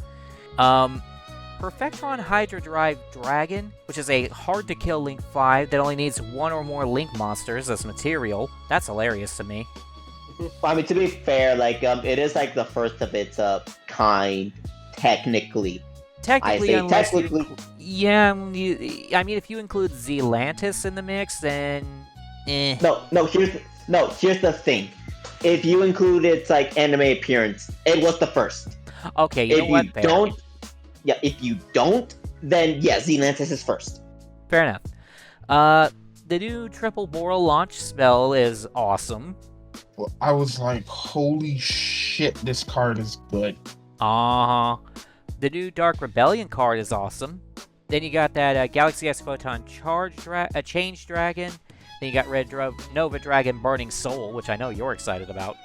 Perfectron Hydra Drive Dragon, which is a hard-to-kill Link 5 that only needs 1 or more Link monsters as material. That's hilarious to me. Well, I mean, to be fair, it is like the first of its kind, technically. Technically, I say unless technically. I mean, if you include Zelantis in the mix, then eh. Here's the thing. If you include its anime appearance, it was the first. Okay, you know what? Fair. If you don't, then yeah, Zelantis is first. Fair enough. The new Triple Boral launch spell is awesome. well, I was like, holy shit, this card is good. The new Dark Rebellion card is awesome. Then you got that Galaxy S Photon Change Dragon. Then you got Red Nova Dragon Burning Soul, which I know you're excited about.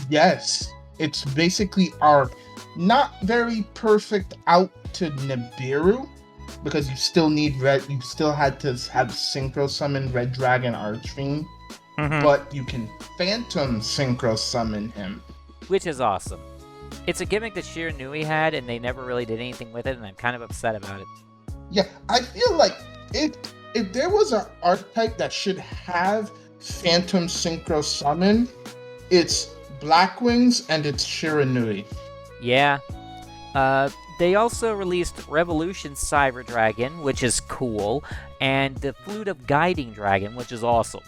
Yes, it's basically our not very perfect out to Nibiru, because you still need red. You still had to have Synchro Summon Red Dragon Archfiend, but you can Phantom Synchro Summon him. Which is awesome. It's a gimmick that Shiranui had, and they never really did anything with it, and I'm kind of upset about it. Yeah, I feel like if there was an archetype that should have Phantom Synchro Summon, it's Blackwings and it's Shiranui. Yeah. They also released Revolution Cyber Dragon, which is cool, and the Flute of Guiding Dragon, which is awesome.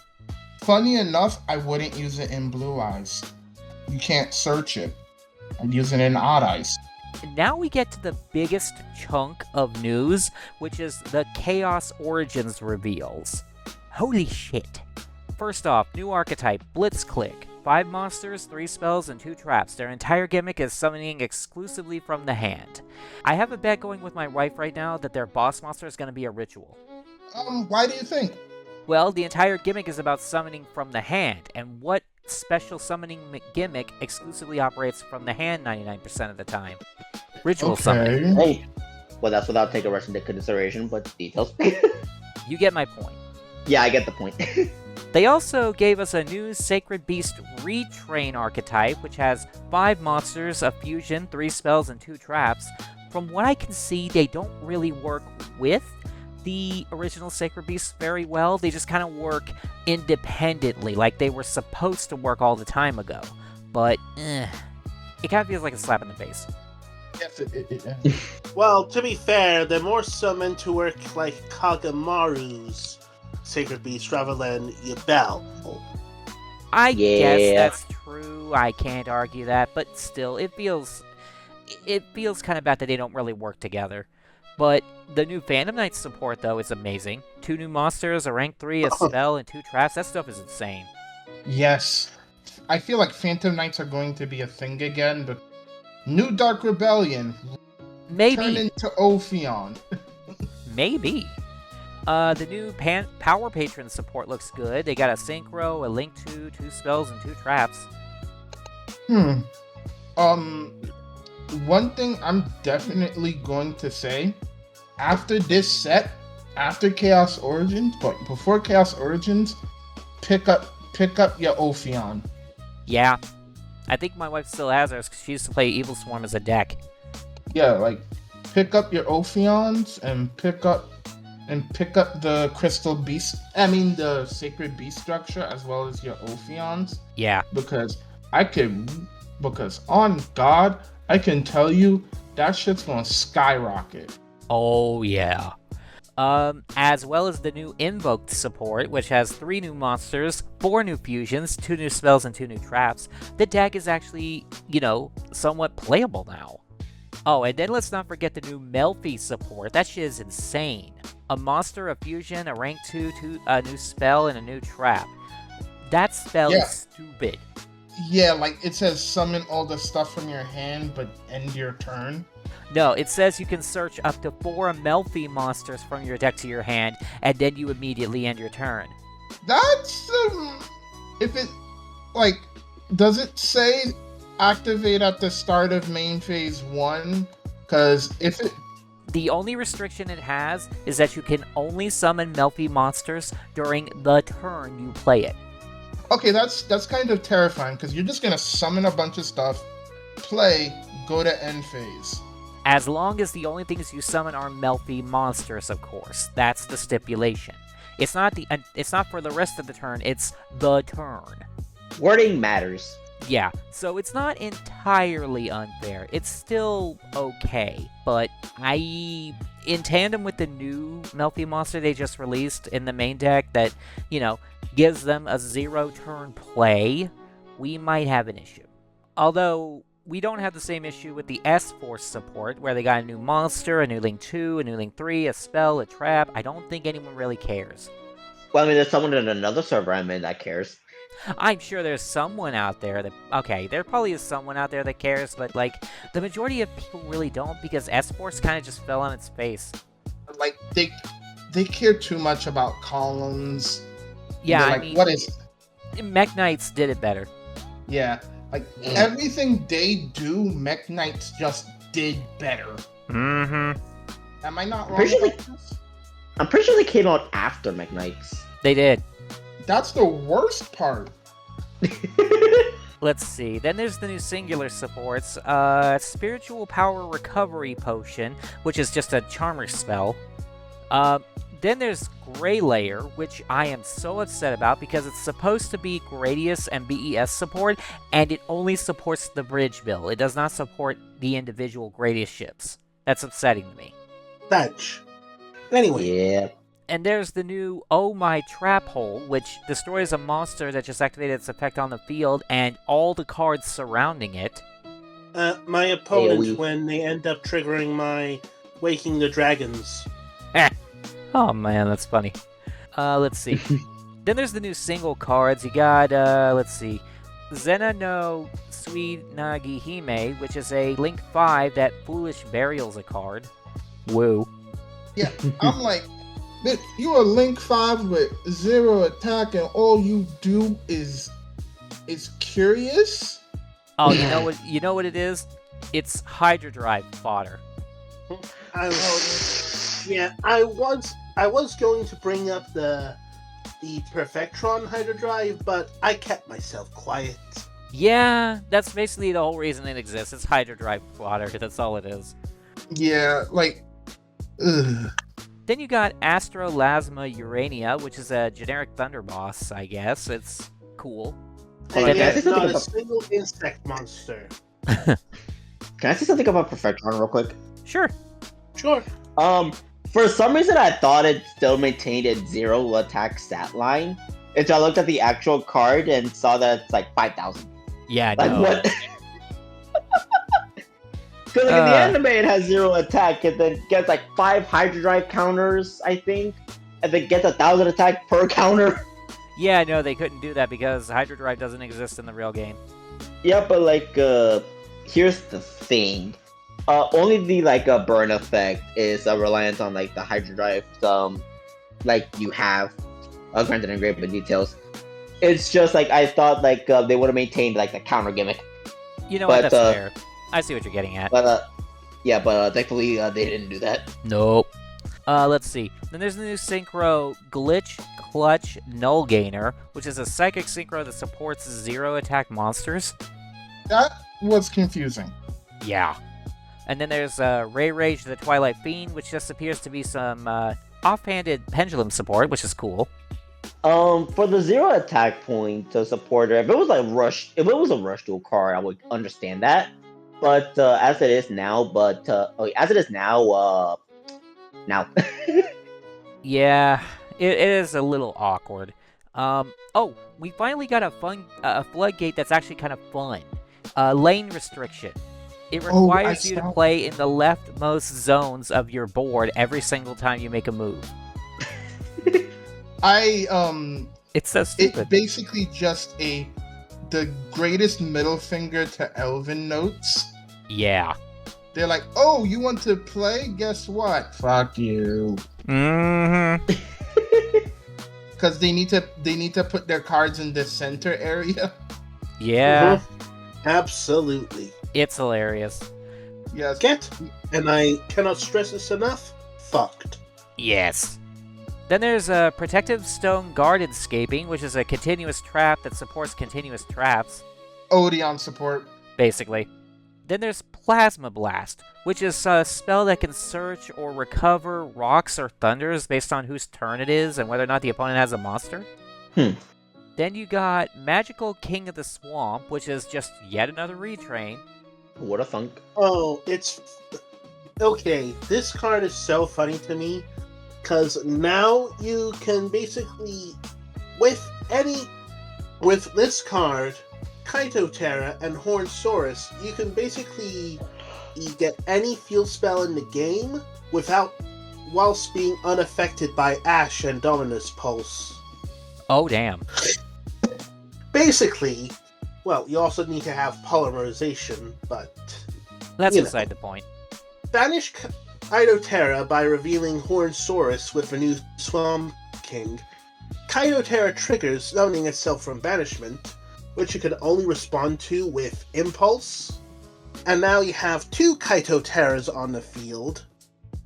Funny enough, I wouldn't use it in Blue Eyes. You can't search it. I'd use it in Odd Eyes. Now we get to the biggest chunk of news, which is the Chaos Origins reveals. Holy shit. First off, new archetype, Blitzclick. 5 monsters, 3 spells, and 2 traps. Their entire gimmick is summoning exclusively from the hand. I have a bet going with my wife right now that their boss monster is going to be a ritual. Why do you think? Well, the entire gimmick is about summoning from the hand, and what special summoning gimmick exclusively operates from the hand 99% of the time? Ritual summoning. Hey, well, that's without taking the rest into consideration, but details. You get my point. Yeah, I get the point. They also gave us a new Sacred Beast Retrain archetype, which has 5 monsters, a fusion, 3 spells, and 2 traps. From what I can see, they don't really work with the original Sacred Beasts very well. They just kind of work independently, like they were supposed to work all the time ago. But, it kind of feels like a slap in the face. Yes, Well, to be fair, they're more summoned to work like Kagamaru's Sacred Beast rather than Yabel. I guess Yeah. that's true. I can't argue that, but still, it feels kind of bad that they don't really work together. But the new Phantom Knight support, though, is amazing. 2 new monsters, a rank 3, a spell, and 2 traps. That stuff is insane. Yes. I feel like Phantom Knights are going to be a thing again, but new Dark Rebellion. Turn Maybe. into Ophion. Maybe. The new Power Patron support looks good. They got a Synchro, a Link 2, 2 spells, and 2 traps. One thing I'm definitely going to say, after this set, after Chaos Origins, but before Chaos Origins, pick up your Ophion. Yeah. I think my wife still has hers because she used to play Evil Swarm as a deck. Yeah, like pick up your Ophions and pick up the Crystal Beast. I mean the Sacred Beast structure as well as your Ophions. Yeah. Because on God, I can tell you that shit's gonna skyrocket. Oh, yeah. As well as the new Invoked support, which has 3 new monsters, 4 new fusions, 2 new spells, and 2 new traps. The deck is actually, somewhat playable now. Oh, and then let's not forget the new Melfi support. That shit is insane. A monster, a fusion, a rank 2, a new spell, and a new trap. That spell is stupid. Yeah, like it says summon all the stuff from your hand, but end your turn. No, it says you can search up to 4 Melfi monsters from your deck to your hand, and then you immediately end your turn. That's if it does it say activate at the start of main phase 1? Because if it The only restriction it has is that you can only summon Melfi monsters during the turn you play it. Okay, that's kind of terrifying because you're just gonna summon a bunch of stuff, play, go to end phase. As long as the only things you summon are Melfi monsters, of course. That's the stipulation. It's not for the rest of the turn, it's the turn. Wording matters. Yeah, so it's not entirely unfair. It's still okay, but in tandem with the new Melfi monster they just released in the main deck that, gives them a 0-turn play, we might have an issue. Although, we don't have the same issue with the S-Force support, where they got a new monster, a new Link 2, a new Link 3, a spell, a trap. I don't think anyone really cares. Well, I mean, there's someone in another server I'm in that cares. I'm sure there's someone out there that... Okay, there probably is someone out there that cares, but, the majority of people really don't, because S-Force kind of just fell on its face. Like, they care too much about columns. Yeah, I mean, what is... Mech Knights did it better. Yeah, everything they do, Mech Knights just did better. Mm-hmm. Am I not wrong? I'm pretty sure they came out after McKnights. They did. That's the worst part. Let's see. Then there's the new singular supports. Spiritual Power Recovery Potion, which is just a Charmer spell. Then there's Grey Layer, which I am so upset about because it's supposed to be Gradius and BES support, and it only supports the bridge bill. It does not support the individual Gradius ships. That's upsetting to me. Fetch. Anyway, Yeah. And there's the new Oh My Trap Hole, which destroys a monster that just activated its effect on the field and all the cards surrounding it. my opponent, AoE. when they end up triggering my Waking the Dragons. Oh man, that's funny. Let's see. Then there's the new single cards. You got, let's see. Zena no Suinagi Hime, which is a Link 5 that Foolish Burial's a card. Woo. Yeah, I'm like, you're a Link 5 with 0 attack, and all you do is curious. Oh, you know what it is? It's Hydra Drive fodder. I was going to bring up the Perfectron Hydro Drive, but I kept myself quiet. Yeah, that's basically the whole reason it exists. It's Hydra Drive fodder. That's all it is. Yeah, like, ugh. Then you got Astrolasma Urania, which is a generic Thunder Boss, I guess. It's cool. Hold on, And can I say yet something not a about- single insect monster. Can I say something about Perfectron real quick? Sure. Sure. For some reason, I thought it still maintained its 0 attack stat line. Until I looked at the actual card and saw that it's like 5,000. Yeah, Like no. what? Because like in the anime, it has 0 attack, and then gets like 5 Hydro Drive counters, I think, and then gets 1,000 attack per counter. Yeah, no, they couldn't do that because Hydro Drive doesn't exist in the real game. Yeah, but like, here's the thing. Only the like burn effect is reliant on like the Hydro Drive, like you have. Granted, in great details. It's just like I thought like they would have maintained like the counter gimmick, You know But, what? That's fair. I see what you're getting at. but thankfully they didn't do that. Nope. Let's see. Then there's the new Synchro Glitch Clutch Null Gainer, which is a psychic synchro that supports 0 attack monsters. That was confusing. Yeah. And then there's Ray Rage the Twilight Fiend, which just appears to be some offhanded pendulum support, which is cool. For the 0 attack point to supporter, if it was a rush dual card, I would understand that. But as it is now, now. Yeah, it is a little awkward. Oh, we finally got a floodgate that's actually kind of fun. Lane restriction. It Oh, requires I you to saw- play in the leftmost zones of your board every single time you make a move. It's so stupid. It's basically just the greatest middle finger to Elven notes. Yeah. They're like, oh, you want to play? Guess what? Fuck you. Mm-hmm. Because they need to put their cards in the center area. Yeah. Absolutely. It's hilarious. Yes. And I cannot stress this enough, fucked. Yes. Then there's Protective Stone Guardianscaping, which is a continuous trap that supports continuous traps, Odeon support. basically. Then there's Plasma Blast, which is a spell that can search or recover rocks or thunders based on whose turn it is and whether or not the opponent has a monster. Then you got Magical King of the Swamp, which is just yet another retrain. What a thunk. Oh, it's... Okay, this card is so funny to me, because now you can basically... With this card, Kaito Terra and Hornsaurus, you can basically get any field spell in the game whilst being unaffected by Ash and Dominus Pulse. Oh, damn. Basically, well, you also need to have polymerization, but... That's You know. beside the point. Banish Kaito Terra by revealing Hornsaurus with the new Swamp King. Kaito Terra triggers summoning itself from banishment, which you can only respond to with Impulse. And now you have 2 Kaito Terras on the field.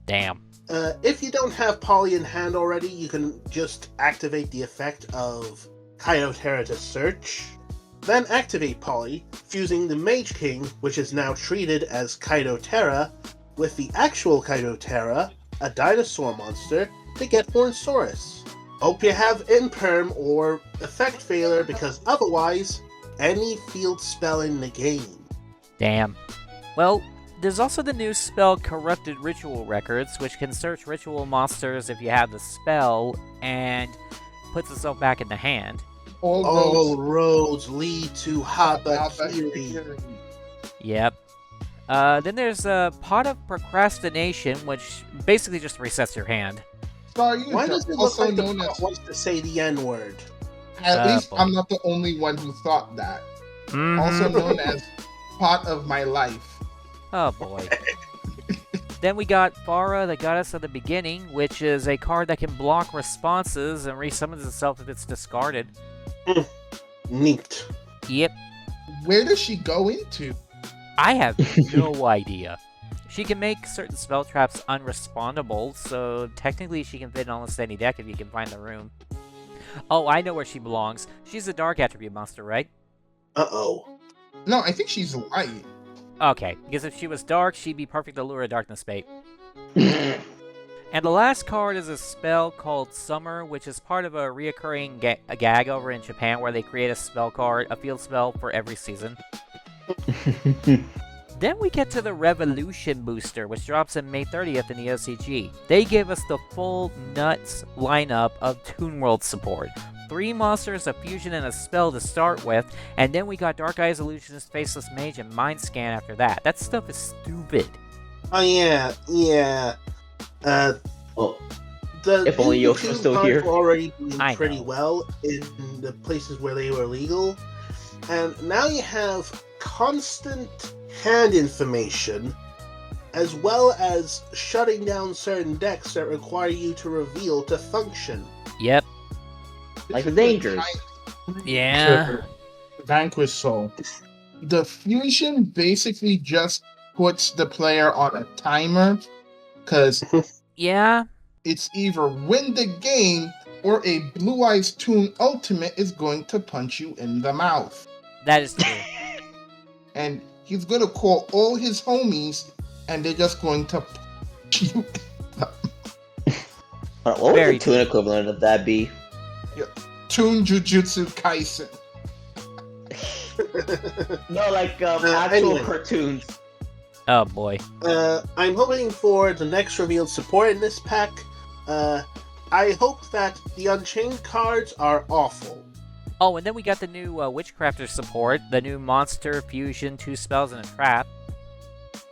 Damn. If you don't have Poly in hand already, you can just activate the effect of Kaito Terra to search. Then activate Poly, fusing the Mage King, which is now treated as Kaito Terra, with the actual Kaito Terra, a dinosaur monster, to get Hornsaurus. Hope you have Imperm or Effect Failure, because otherwise, any field spell in the game. Damn. Well, There's also the new spell Corrupted Ritual Records, which can search ritual monsters if you have the spell, and puts itself back in the hand. All roads lead to Habakiri. Yep. Then there's a Pot of Procrastination, which basically just resets your hand. Why does it look like the pot wants to say the N-word? At least I'm not the only one who thought that. Mhm. Also known as Pot of My Life. Oh boy. Then we got Farah, the Goddess of the Beginning, which is a card that can block responses and resummons itself if it's discarded. Neat. Yep. Where does she go into? I have no idea. She can make certain spell traps unrespondable, so technically she can fit in almost any deck if you can find the room. Oh, I know where she belongs. She's a dark attribute monster, right? Uh-oh. No, I think she's light. Okay, because if she was dark, she'd be perfect to lure a darkness bait. And the last card is a spell called Summer, which is part of a reoccurring gag over in Japan where they create a spell card, a field spell for every season. Then we get to the Revolution Booster, which drops on May 30th in the OCG. They give us the full nuts lineup of Toon World support. 3 monsters, a fusion, and a spell to start with, and then we got Dark Eyes Illusionist, Faceless Mage, and Mind Scan after that. That stuff is stupid. Well, Oh, yeah. if only Yoshi was still here. Were already doing I pretty know. well in the places where they were legal, and now you have constant hand information, as well as shutting down certain decks that require you to reveal to function. Yep. Like the dangers. Yeah. Vanquish Soul. The fusion basically just puts the player on a timer, because Yeah. it's either win the game or a Blue Eyes Toon Ultimate is going to punch you in the mouth. That is true. And he's going to call all his homies, and they're just going to punch you. What would Very the Toon equivalent of that be? Toon Jujutsu Kaisen. No, like actual anyway. cartoons. Oh boy. I'm hoping for the next revealed support in this pack. I hope that the Unchained cards are awful. Oh, and then we got the new Witchcrafter support, the new Monster Fusion, 2 spells and a trap.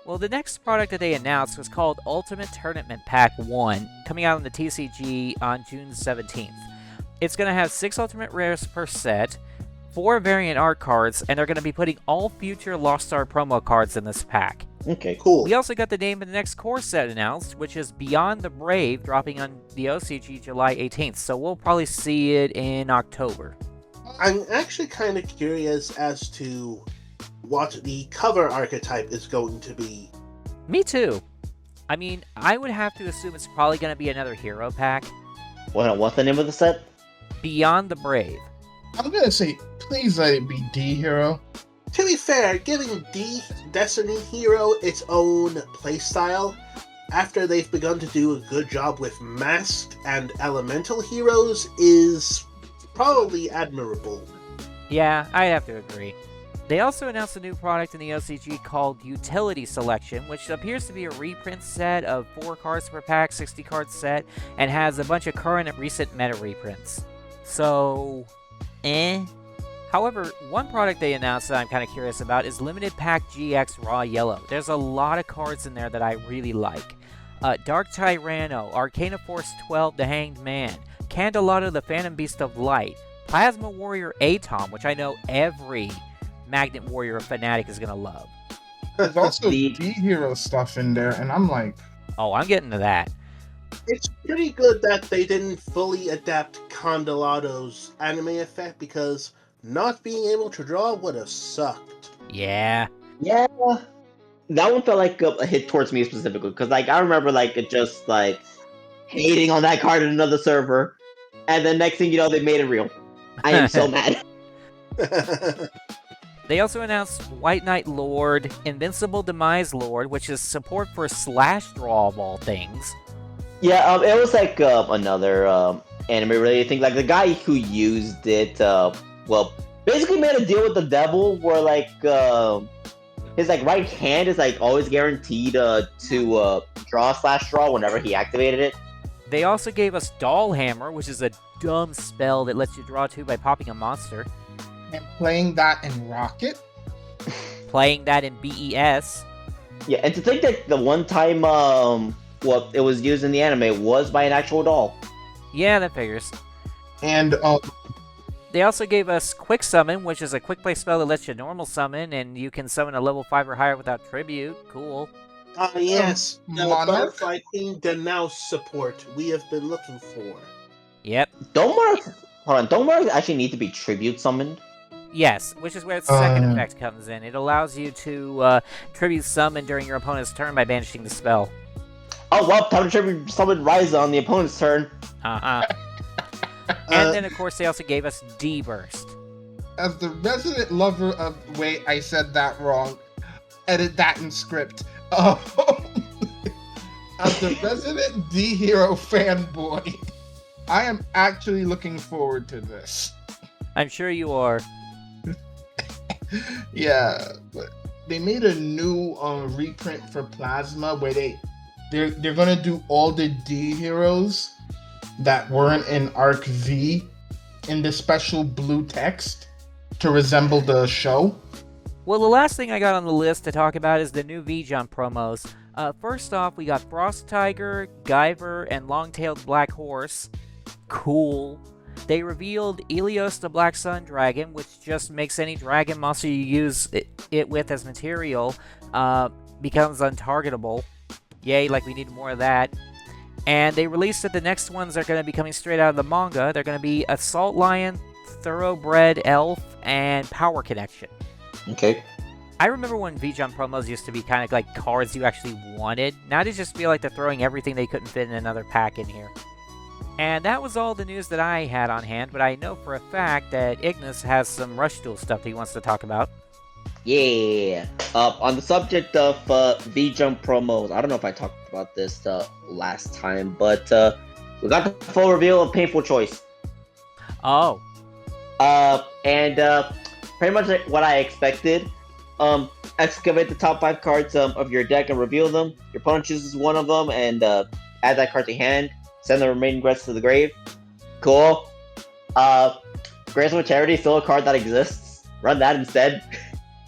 Well, the next product that they announced was called Ultimate Tournament Pack 1, coming out on the TCG on June 17th. It's going to have 6 Ultimate Rares per set, 4 variant art cards, and they're going to be putting all future Lost Star promo cards in this pack. Okay, Cool. We also got the name of the next core set announced, which is Beyond the Brave, dropping on the OCG July 18th, so we'll probably see it in October. I'm actually kind of curious as to what the cover archetype is going to be. Me too. I mean, I would have to assume it's probably going to be another hero pack. What's the name of the set? Beyond the Brave. I'm going to say, please let it be D-Hero. To be fair, giving Destiny Hero its own playstyle, after they've begun to do a good job with Mask and Elemental heroes, is probably admirable. Yeah, I'd have to agree. They also announced a new product in the OCG called Utility Selection, which appears to be a reprint set of 4 cards per pack, 60 card set, and has a bunch of current and recent meta reprints. So, However, one product they announced that I'm kind of curious about is Limited Pack GX Raw Yellow. There's a lot of cards in there that I really like. Dark Tyranno, Arcana Force 12, The Hanged Man, Candelado, the Phantom Beast of Light, Plasma Warrior Atom, which I know every Magnet Warrior fanatic is going to love. There's also D-Hero stuff in there, and I'm like... Oh, I'm getting to that. It's pretty good that they didn't fully adapt Candelado's anime effect, because not being able to draw would have sucked. Yeah. Yeah. That one felt like a hit towards me specifically, because like I remember like it just like hating on that card in another server, and then next thing you know they made it real. I am so mad. They also announced White Knight Lord, Invincible Demise Lord, which is support for Slash Draw of all things. Yeah, it was like another anime-related thing. Like the guy who used it, well, basically made a deal with the devil, where like his like right hand is like always guaranteed to draw whenever he activated it. They also gave us Doll Hammer, which is a dumb spell that lets you draw 2 by popping a monster. And playing that in Rocket. Playing that in BES. Yeah, and to think that the one time it was used in the anime was by an actual doll. Yeah, that figures. And They also gave us Quick Summon, which is a quick play spell that lets you normal summon, and you can summon a level 5 or higher without tribute. Cool. Yes, the Monarch? Butterfly Queen denounce support we have been looking for. Yep. Don't Monarch actually need to be tribute summoned? Yes, which is where its second effect comes in. It allows you to tribute summon during your opponent's turn by banishing the spell. Oh well, time to tribute summon Ryza on the opponent's turn. And then, of course, they also gave us D-Burst. as the resident lover of... Wait, I said that wrong. Edit that in script. As the resident D-Hero fanboy, I am actually looking forward to this. I'm sure you are. Yeah, but they made a new reprint for Plasma where they're gonna do all the D heroes that weren't in Arc V in the special blue text to resemble the show. Well, the last thing I got on the list to talk about is the new V-Jump promos. First off, we got Frost Tiger, Guyver, and Long-Tailed Black Horse. Cool. They revealed Ilios the Black Sun Dragon, which just makes any dragon monster you use it with as material becomes untargetable. Yay, like we need more of that. And they released that the next ones are going to be coming straight out of the manga. They're going to be Assault Lion, Thoroughbred Elf, and Power Connection. Okay. I remember when V-Jump promos used to be kind of like cards you actually wanted. Now they just feel like they're throwing everything they couldn't fit in another pack in here. And that was all the news that I had on hand, but I know for a fact that Ignis has some Rush Duel stuff that he wants to talk about. Yeah. On the subject of V-Jump promos, I don't know if I talked about this last time, but we got the full reveal of Painful Choice. Oh. And pretty much like what I expected. Excavate the top 5 cards of your deck and reveal them. Your opponent chooses one of them and add that card to hand. Send the remaining rest to the grave. Cool. Graceful Charity is still a card that exists. Run that instead.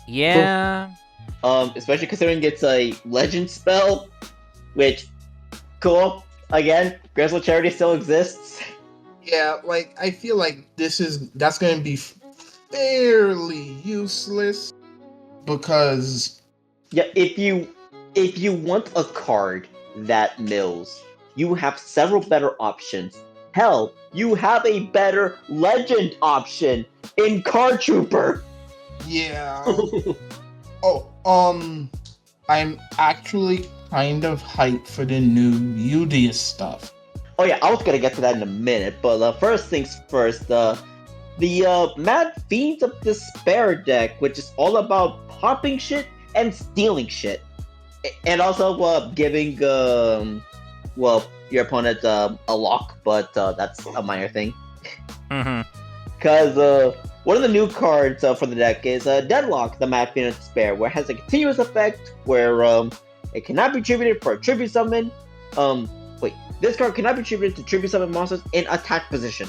Yeah. Especially considering it's a legend spell, which, cool. Again, Graceful Charity still exists. Yeah, like I feel like that's gonna be fairly useless because if you want a card that mills, you have several better options. Hell, you have a better legend option in Card Trooper. Yeah. I'm actually kind of hyped for the new Udius stuff. Oh yeah, I was gonna get to that in a minute, but first things first, the Mad Fiends of Despair deck, which is all about popping shit and stealing shit. And also giving your opponent a lock, but that's a minor thing. Because one of the new cards for the deck is Deadlock, the Mad Fiend of Despair, where it has a continuous effect where it cannot be tributed for a tribute summon. This card cannot be tributed to tribute summon monsters in attack position.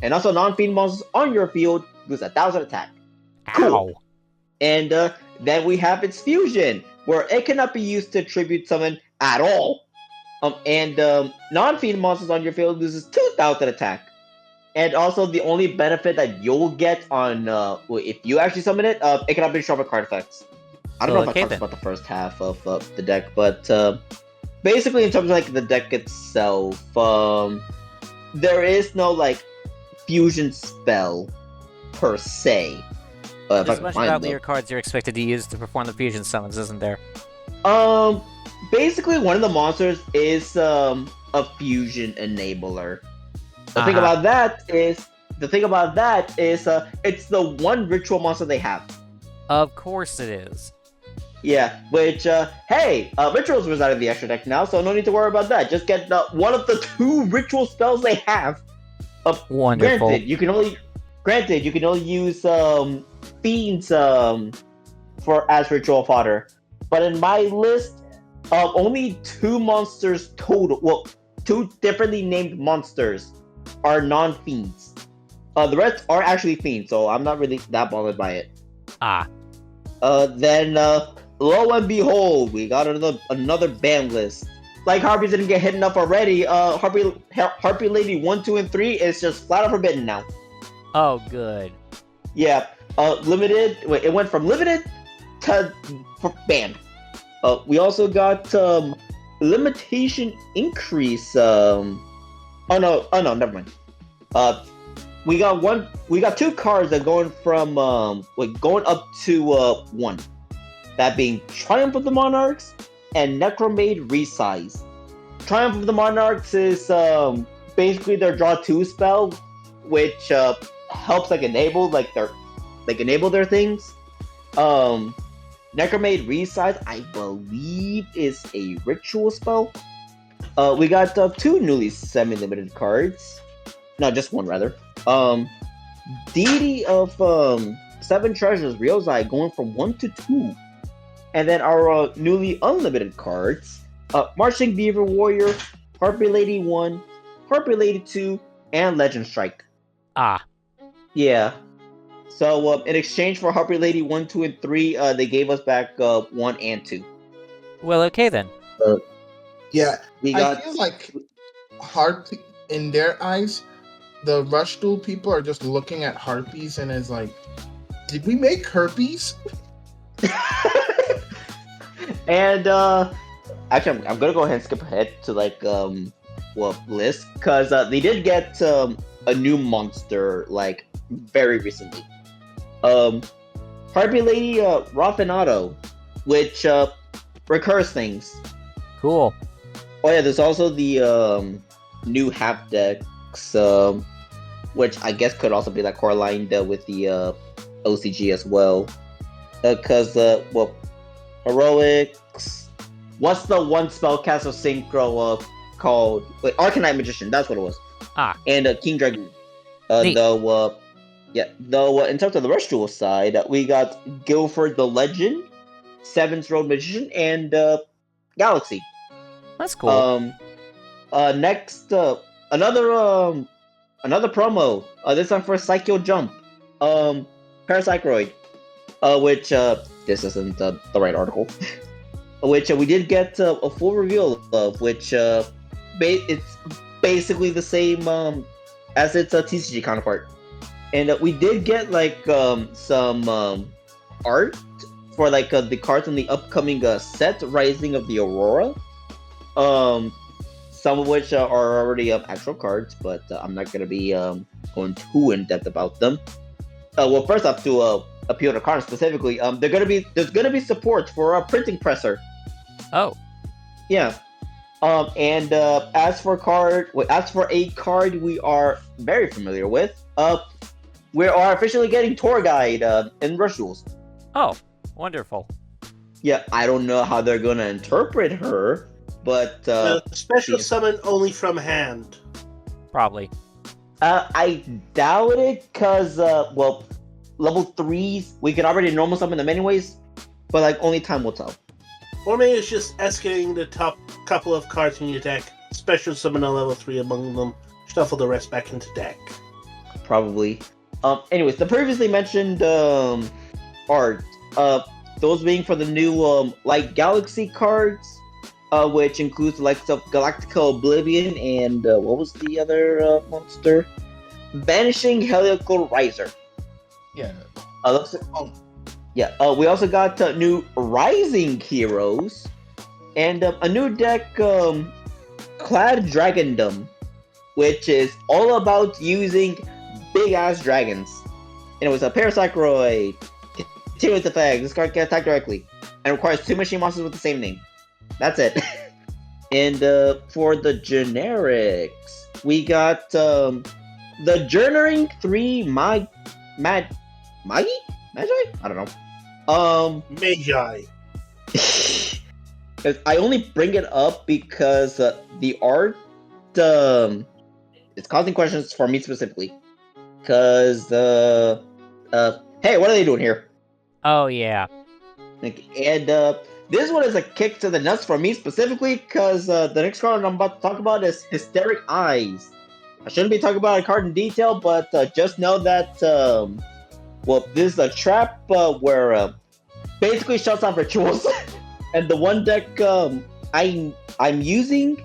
And also non-fiend monsters on your field lose 1,000 attack. Cool. Ow. And then we have its fusion, where it cannot be used to tribute summon at all. And non-fiend monsters on your field loses 2,000 attack. And also the only benefit that you'll get on if you actually summon it, it cannot be destroyed by card effects. I don't know if I talked about the first half of the deck, but basically in terms of like the deck itself, there is no like fusion spell per se. There's a bunch of outlier cards you're expected to use to perform the fusion summons, isn't there? Basically one of the monsters is a fusion enabler. The thing about that is it's the one ritual monster they have. Of course it is. Yeah, which rituals reside in the extra deck now, so no need to worry about that. Just get one of the 2 ritual spells they have. Wonderful. Granted, you can only use Fiend's as ritual fodder. But in my list, only 2 monsters total. Well, 2 differently named monsters are non-fiends. The rest are actually fiends, so I'm not really that bothered by it. Ah. Then lo and behold, we got another ban list. Like Harpies didn't get hit enough already. Harpy Lady 1, 2, and 3 is just flat out forbidden now. Oh, good. Yeah. Limited. Wait, it went from limited to banned. We also got limitation increase. Oh no, never mind. We got 2 cards that going from going up to 1. That being Triumph of the Monarchs and Necromaid Resize. Triumph of the Monarchs is basically their draw 2 spell, which helps enable their things. Necromaid Resize, I believe, is a ritual spell. We got 2 newly semi-limited cards. No, just 1 rather. Deity of 7 Treasures, Ryozai, going from 1 to 2. And then our newly unlimited cards, Marching Beaver Warrior, Harpy Lady 1, Harpy Lady 2, and Legend Strike. Ah. Yeah. So in exchange for Harpy Lady 1, 2, and 3, they gave us back 1 and 2. Well, okay then. Yeah, We I got feel like Harpy, in their eyes, the Rush Duel people are just looking at Harpies and is like, did we make herpes? and actually, I'm gonna go ahead and skip ahead to list because they did get a new monster very recently. Harpy Lady Raffinato, which recurs things. Cool. Oh yeah, there's also the new half decks, which I guess could also be Coraline with the OCG as well. Because heroics. What's the one spellcaster synchro called? Wait, Arcanite Magician. That's what it was. Ah. And King Dragoon. Neat. Though in terms of the Rush Duel side, we got Guilford the Legend, Seventh Road Magician, and Galaxy. That's cool. Next, another promo. This time for Psycho Jump. Parapsychroid. Which this isn't the right article. Which we did get a full reveal of, which it's basically the same as its TCG counterpart. And we did get some art for the cards in the upcoming set Rising of the Aurora. Some of which are already actual cards, but I'm not going to be going too in depth about them. Well, first off, to appeal to cards specifically, there's gonna be support for a printing presser. Oh. Yeah. And as for a card we are very familiar with, we are officially getting Tour Guide in Rush Duels. Oh, wonderful. Yeah, I don't know how they're gonna interpret her, but special summon only from hand. Probably. I doubt it, cause level 3s we can already normal summon them anyways, but only time will tell. Or maybe it's just escalating the top couple of cards in your deck, special summon a level 3 among them, shuffle the rest back into deck. Probably. Anyways, the previously mentioned art, those being for the new Light Galaxy cards, which includes the likes of Galactica Oblivion and what was the other monster? Vanishing Helical Riser. Yeah. We also got new Rising Heroes and a new deck, Clad Dragondom, which is all about using big ass dragons. And it was a Parapsychroid. Continuous effect. This card can attack directly and requires 2 machine monsters with the same name. That's it. And for the generics, we got the Journering 3 Magi? I don't know. Magi. I only bring it up because the art it's causing questions for me specifically. Because hey, what are they doing here? Oh, yeah. And this one is a kick to the nuts for me specifically because the next card I'm about to talk about is Hysteric Eyes. I shouldn't be talking about a card in detail, but just know that this is a trap where basically shuts down rituals, and the one deck I'm using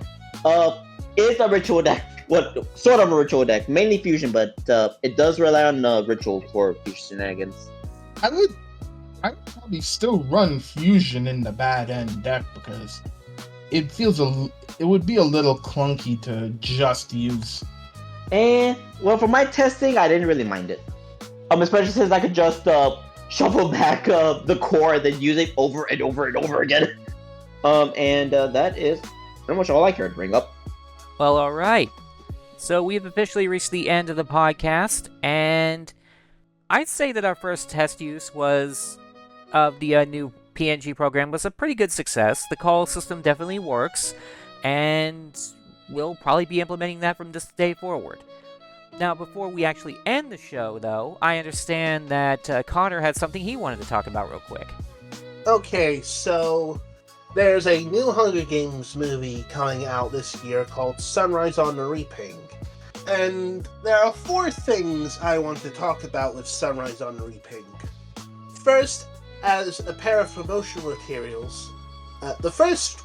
is a ritual deck. What sort of a ritual deck, mainly fusion, but it does rely on ritual for fusion shenanigans. I'd probably still run fusion in the bad end deck because it would be a little clunky to just use. And well, for my testing, I didn't really mind it. Especially since I could just shuffle back the core and then use it over and over and over again. And that is pretty much all I care to bring up. Well, alright. So we've officially reached the end of the podcast, and I'd say that our first test use of the new PNG program was a pretty good success. The call system definitely works, and we'll probably be implementing that from this day forward. Now, before we actually end the show, though, I understand that Connor had something he wanted to talk about real quick. Okay, so there's a new Hunger Games movie coming out this year called Sunrise on the Reaping. And there are 4 things I want to talk about with Sunrise on the Reaping. First, as a pair of promotional materials, the first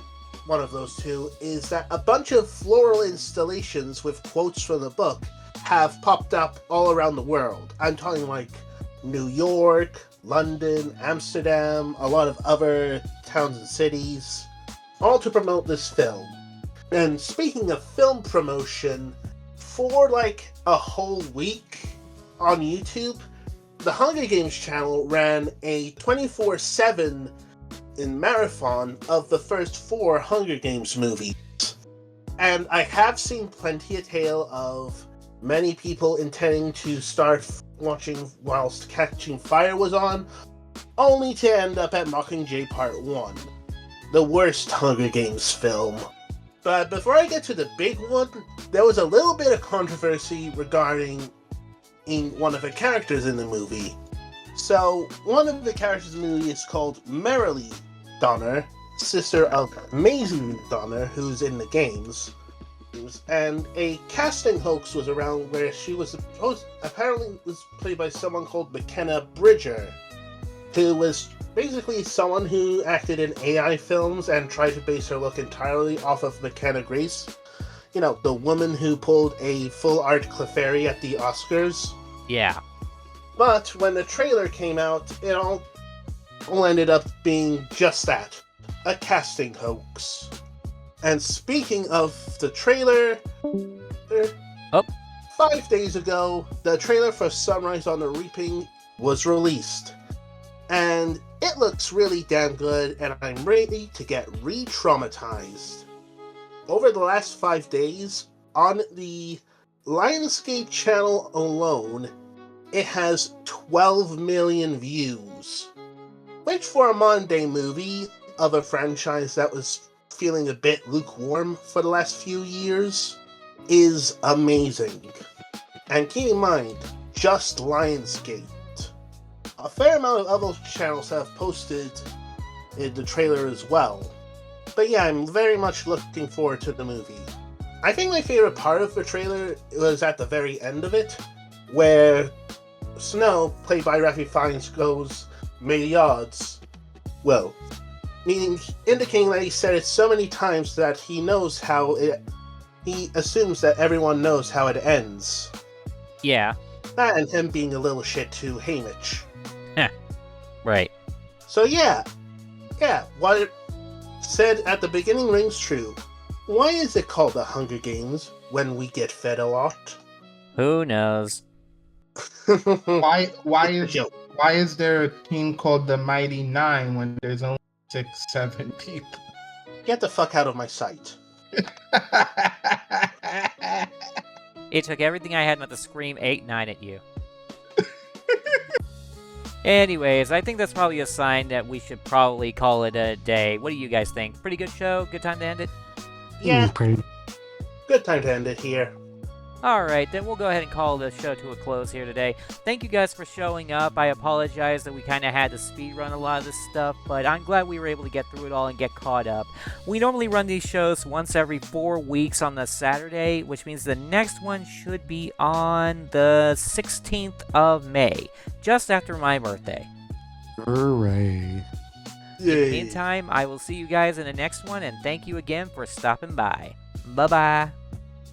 one of those 2 is that a bunch of floral installations with quotes from the book have popped up all around the world. I'm talking like New York, London, Amsterdam, a lot of other towns and cities, all to promote this film. And speaking of film promotion, for like a whole week on YouTube, the Hunger Games channel ran a 24/7 marathon of the first 4 Hunger Games movies. And I have seen plenty of tale of many people intending to start watching whilst Catching Fire was on, only to end up at Mockingjay Part 1, the worst Hunger Games film. But before I get to the big one, there was a little bit of controversy regarding one of the characters in the movie. So, one of the characters in the movie is called Merrily Donner, sister of Maisie Donner, who's in the games. And a casting hoax was around where she was apparently was played by someone called McKenna Bridger, who was basically someone who acted in AI films and tried to base her look entirely off of McKenna Grace. You know, the woman who pulled a full art Clefairy at the Oscars. Yeah. But when the trailer came out, it all ended up being just that, a casting hoax. And speaking of the trailer, 5 days ago, the trailer for Sunrise on the Reaping was released. And it looks really damn good, and I'm ready to get re-traumatized. Over the last 5 days, on the Lionsgate channel alone, it has 12 million views. Which for a modern day movie of a franchise that was feeling a bit lukewarm for the last few years, is amazing. And keep in mind, just Lionsgate. A fair amount of other channels have posted the trailer as well. But yeah, I'm very much looking forward to the movie. I think my favorite part of the trailer was at the very end of it, where Snow, played by Ralphie Fiennes, goes, "May the odds." Well, indicating that he said it so many times that he assumes that everyone knows how it ends. Yeah. That and him being a little shit to Haymitch. Right. So yeah, what it said at the beginning rings true. Why is it called the Hunger Games when we get fed a lot? Who knows? Why is there a team called the Mighty Nine when there's only 6-7 people? Get the fuck out of my sight. It took everything I had not to scream 8-9 at you. Anyways, I think that's probably a sign that we should probably call it a day. What do you guys think? Pretty good show? Good time to end it? Yeah. Good time to end it here. Alright, then we'll go ahead and call the show to a close here today. Thank you guys for showing up. I apologize that we kind of had to speedrun a lot of this stuff, but I'm glad we were able to get through it all and get caught up. We normally run these shows once every 4 weeks on the Saturday, which means the next one should be on the 16th of May, just after my birthday. Hooray. In the meantime, I will see you guys in the next one, and thank you again for stopping by. Bye-bye.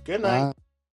Good night. Bye.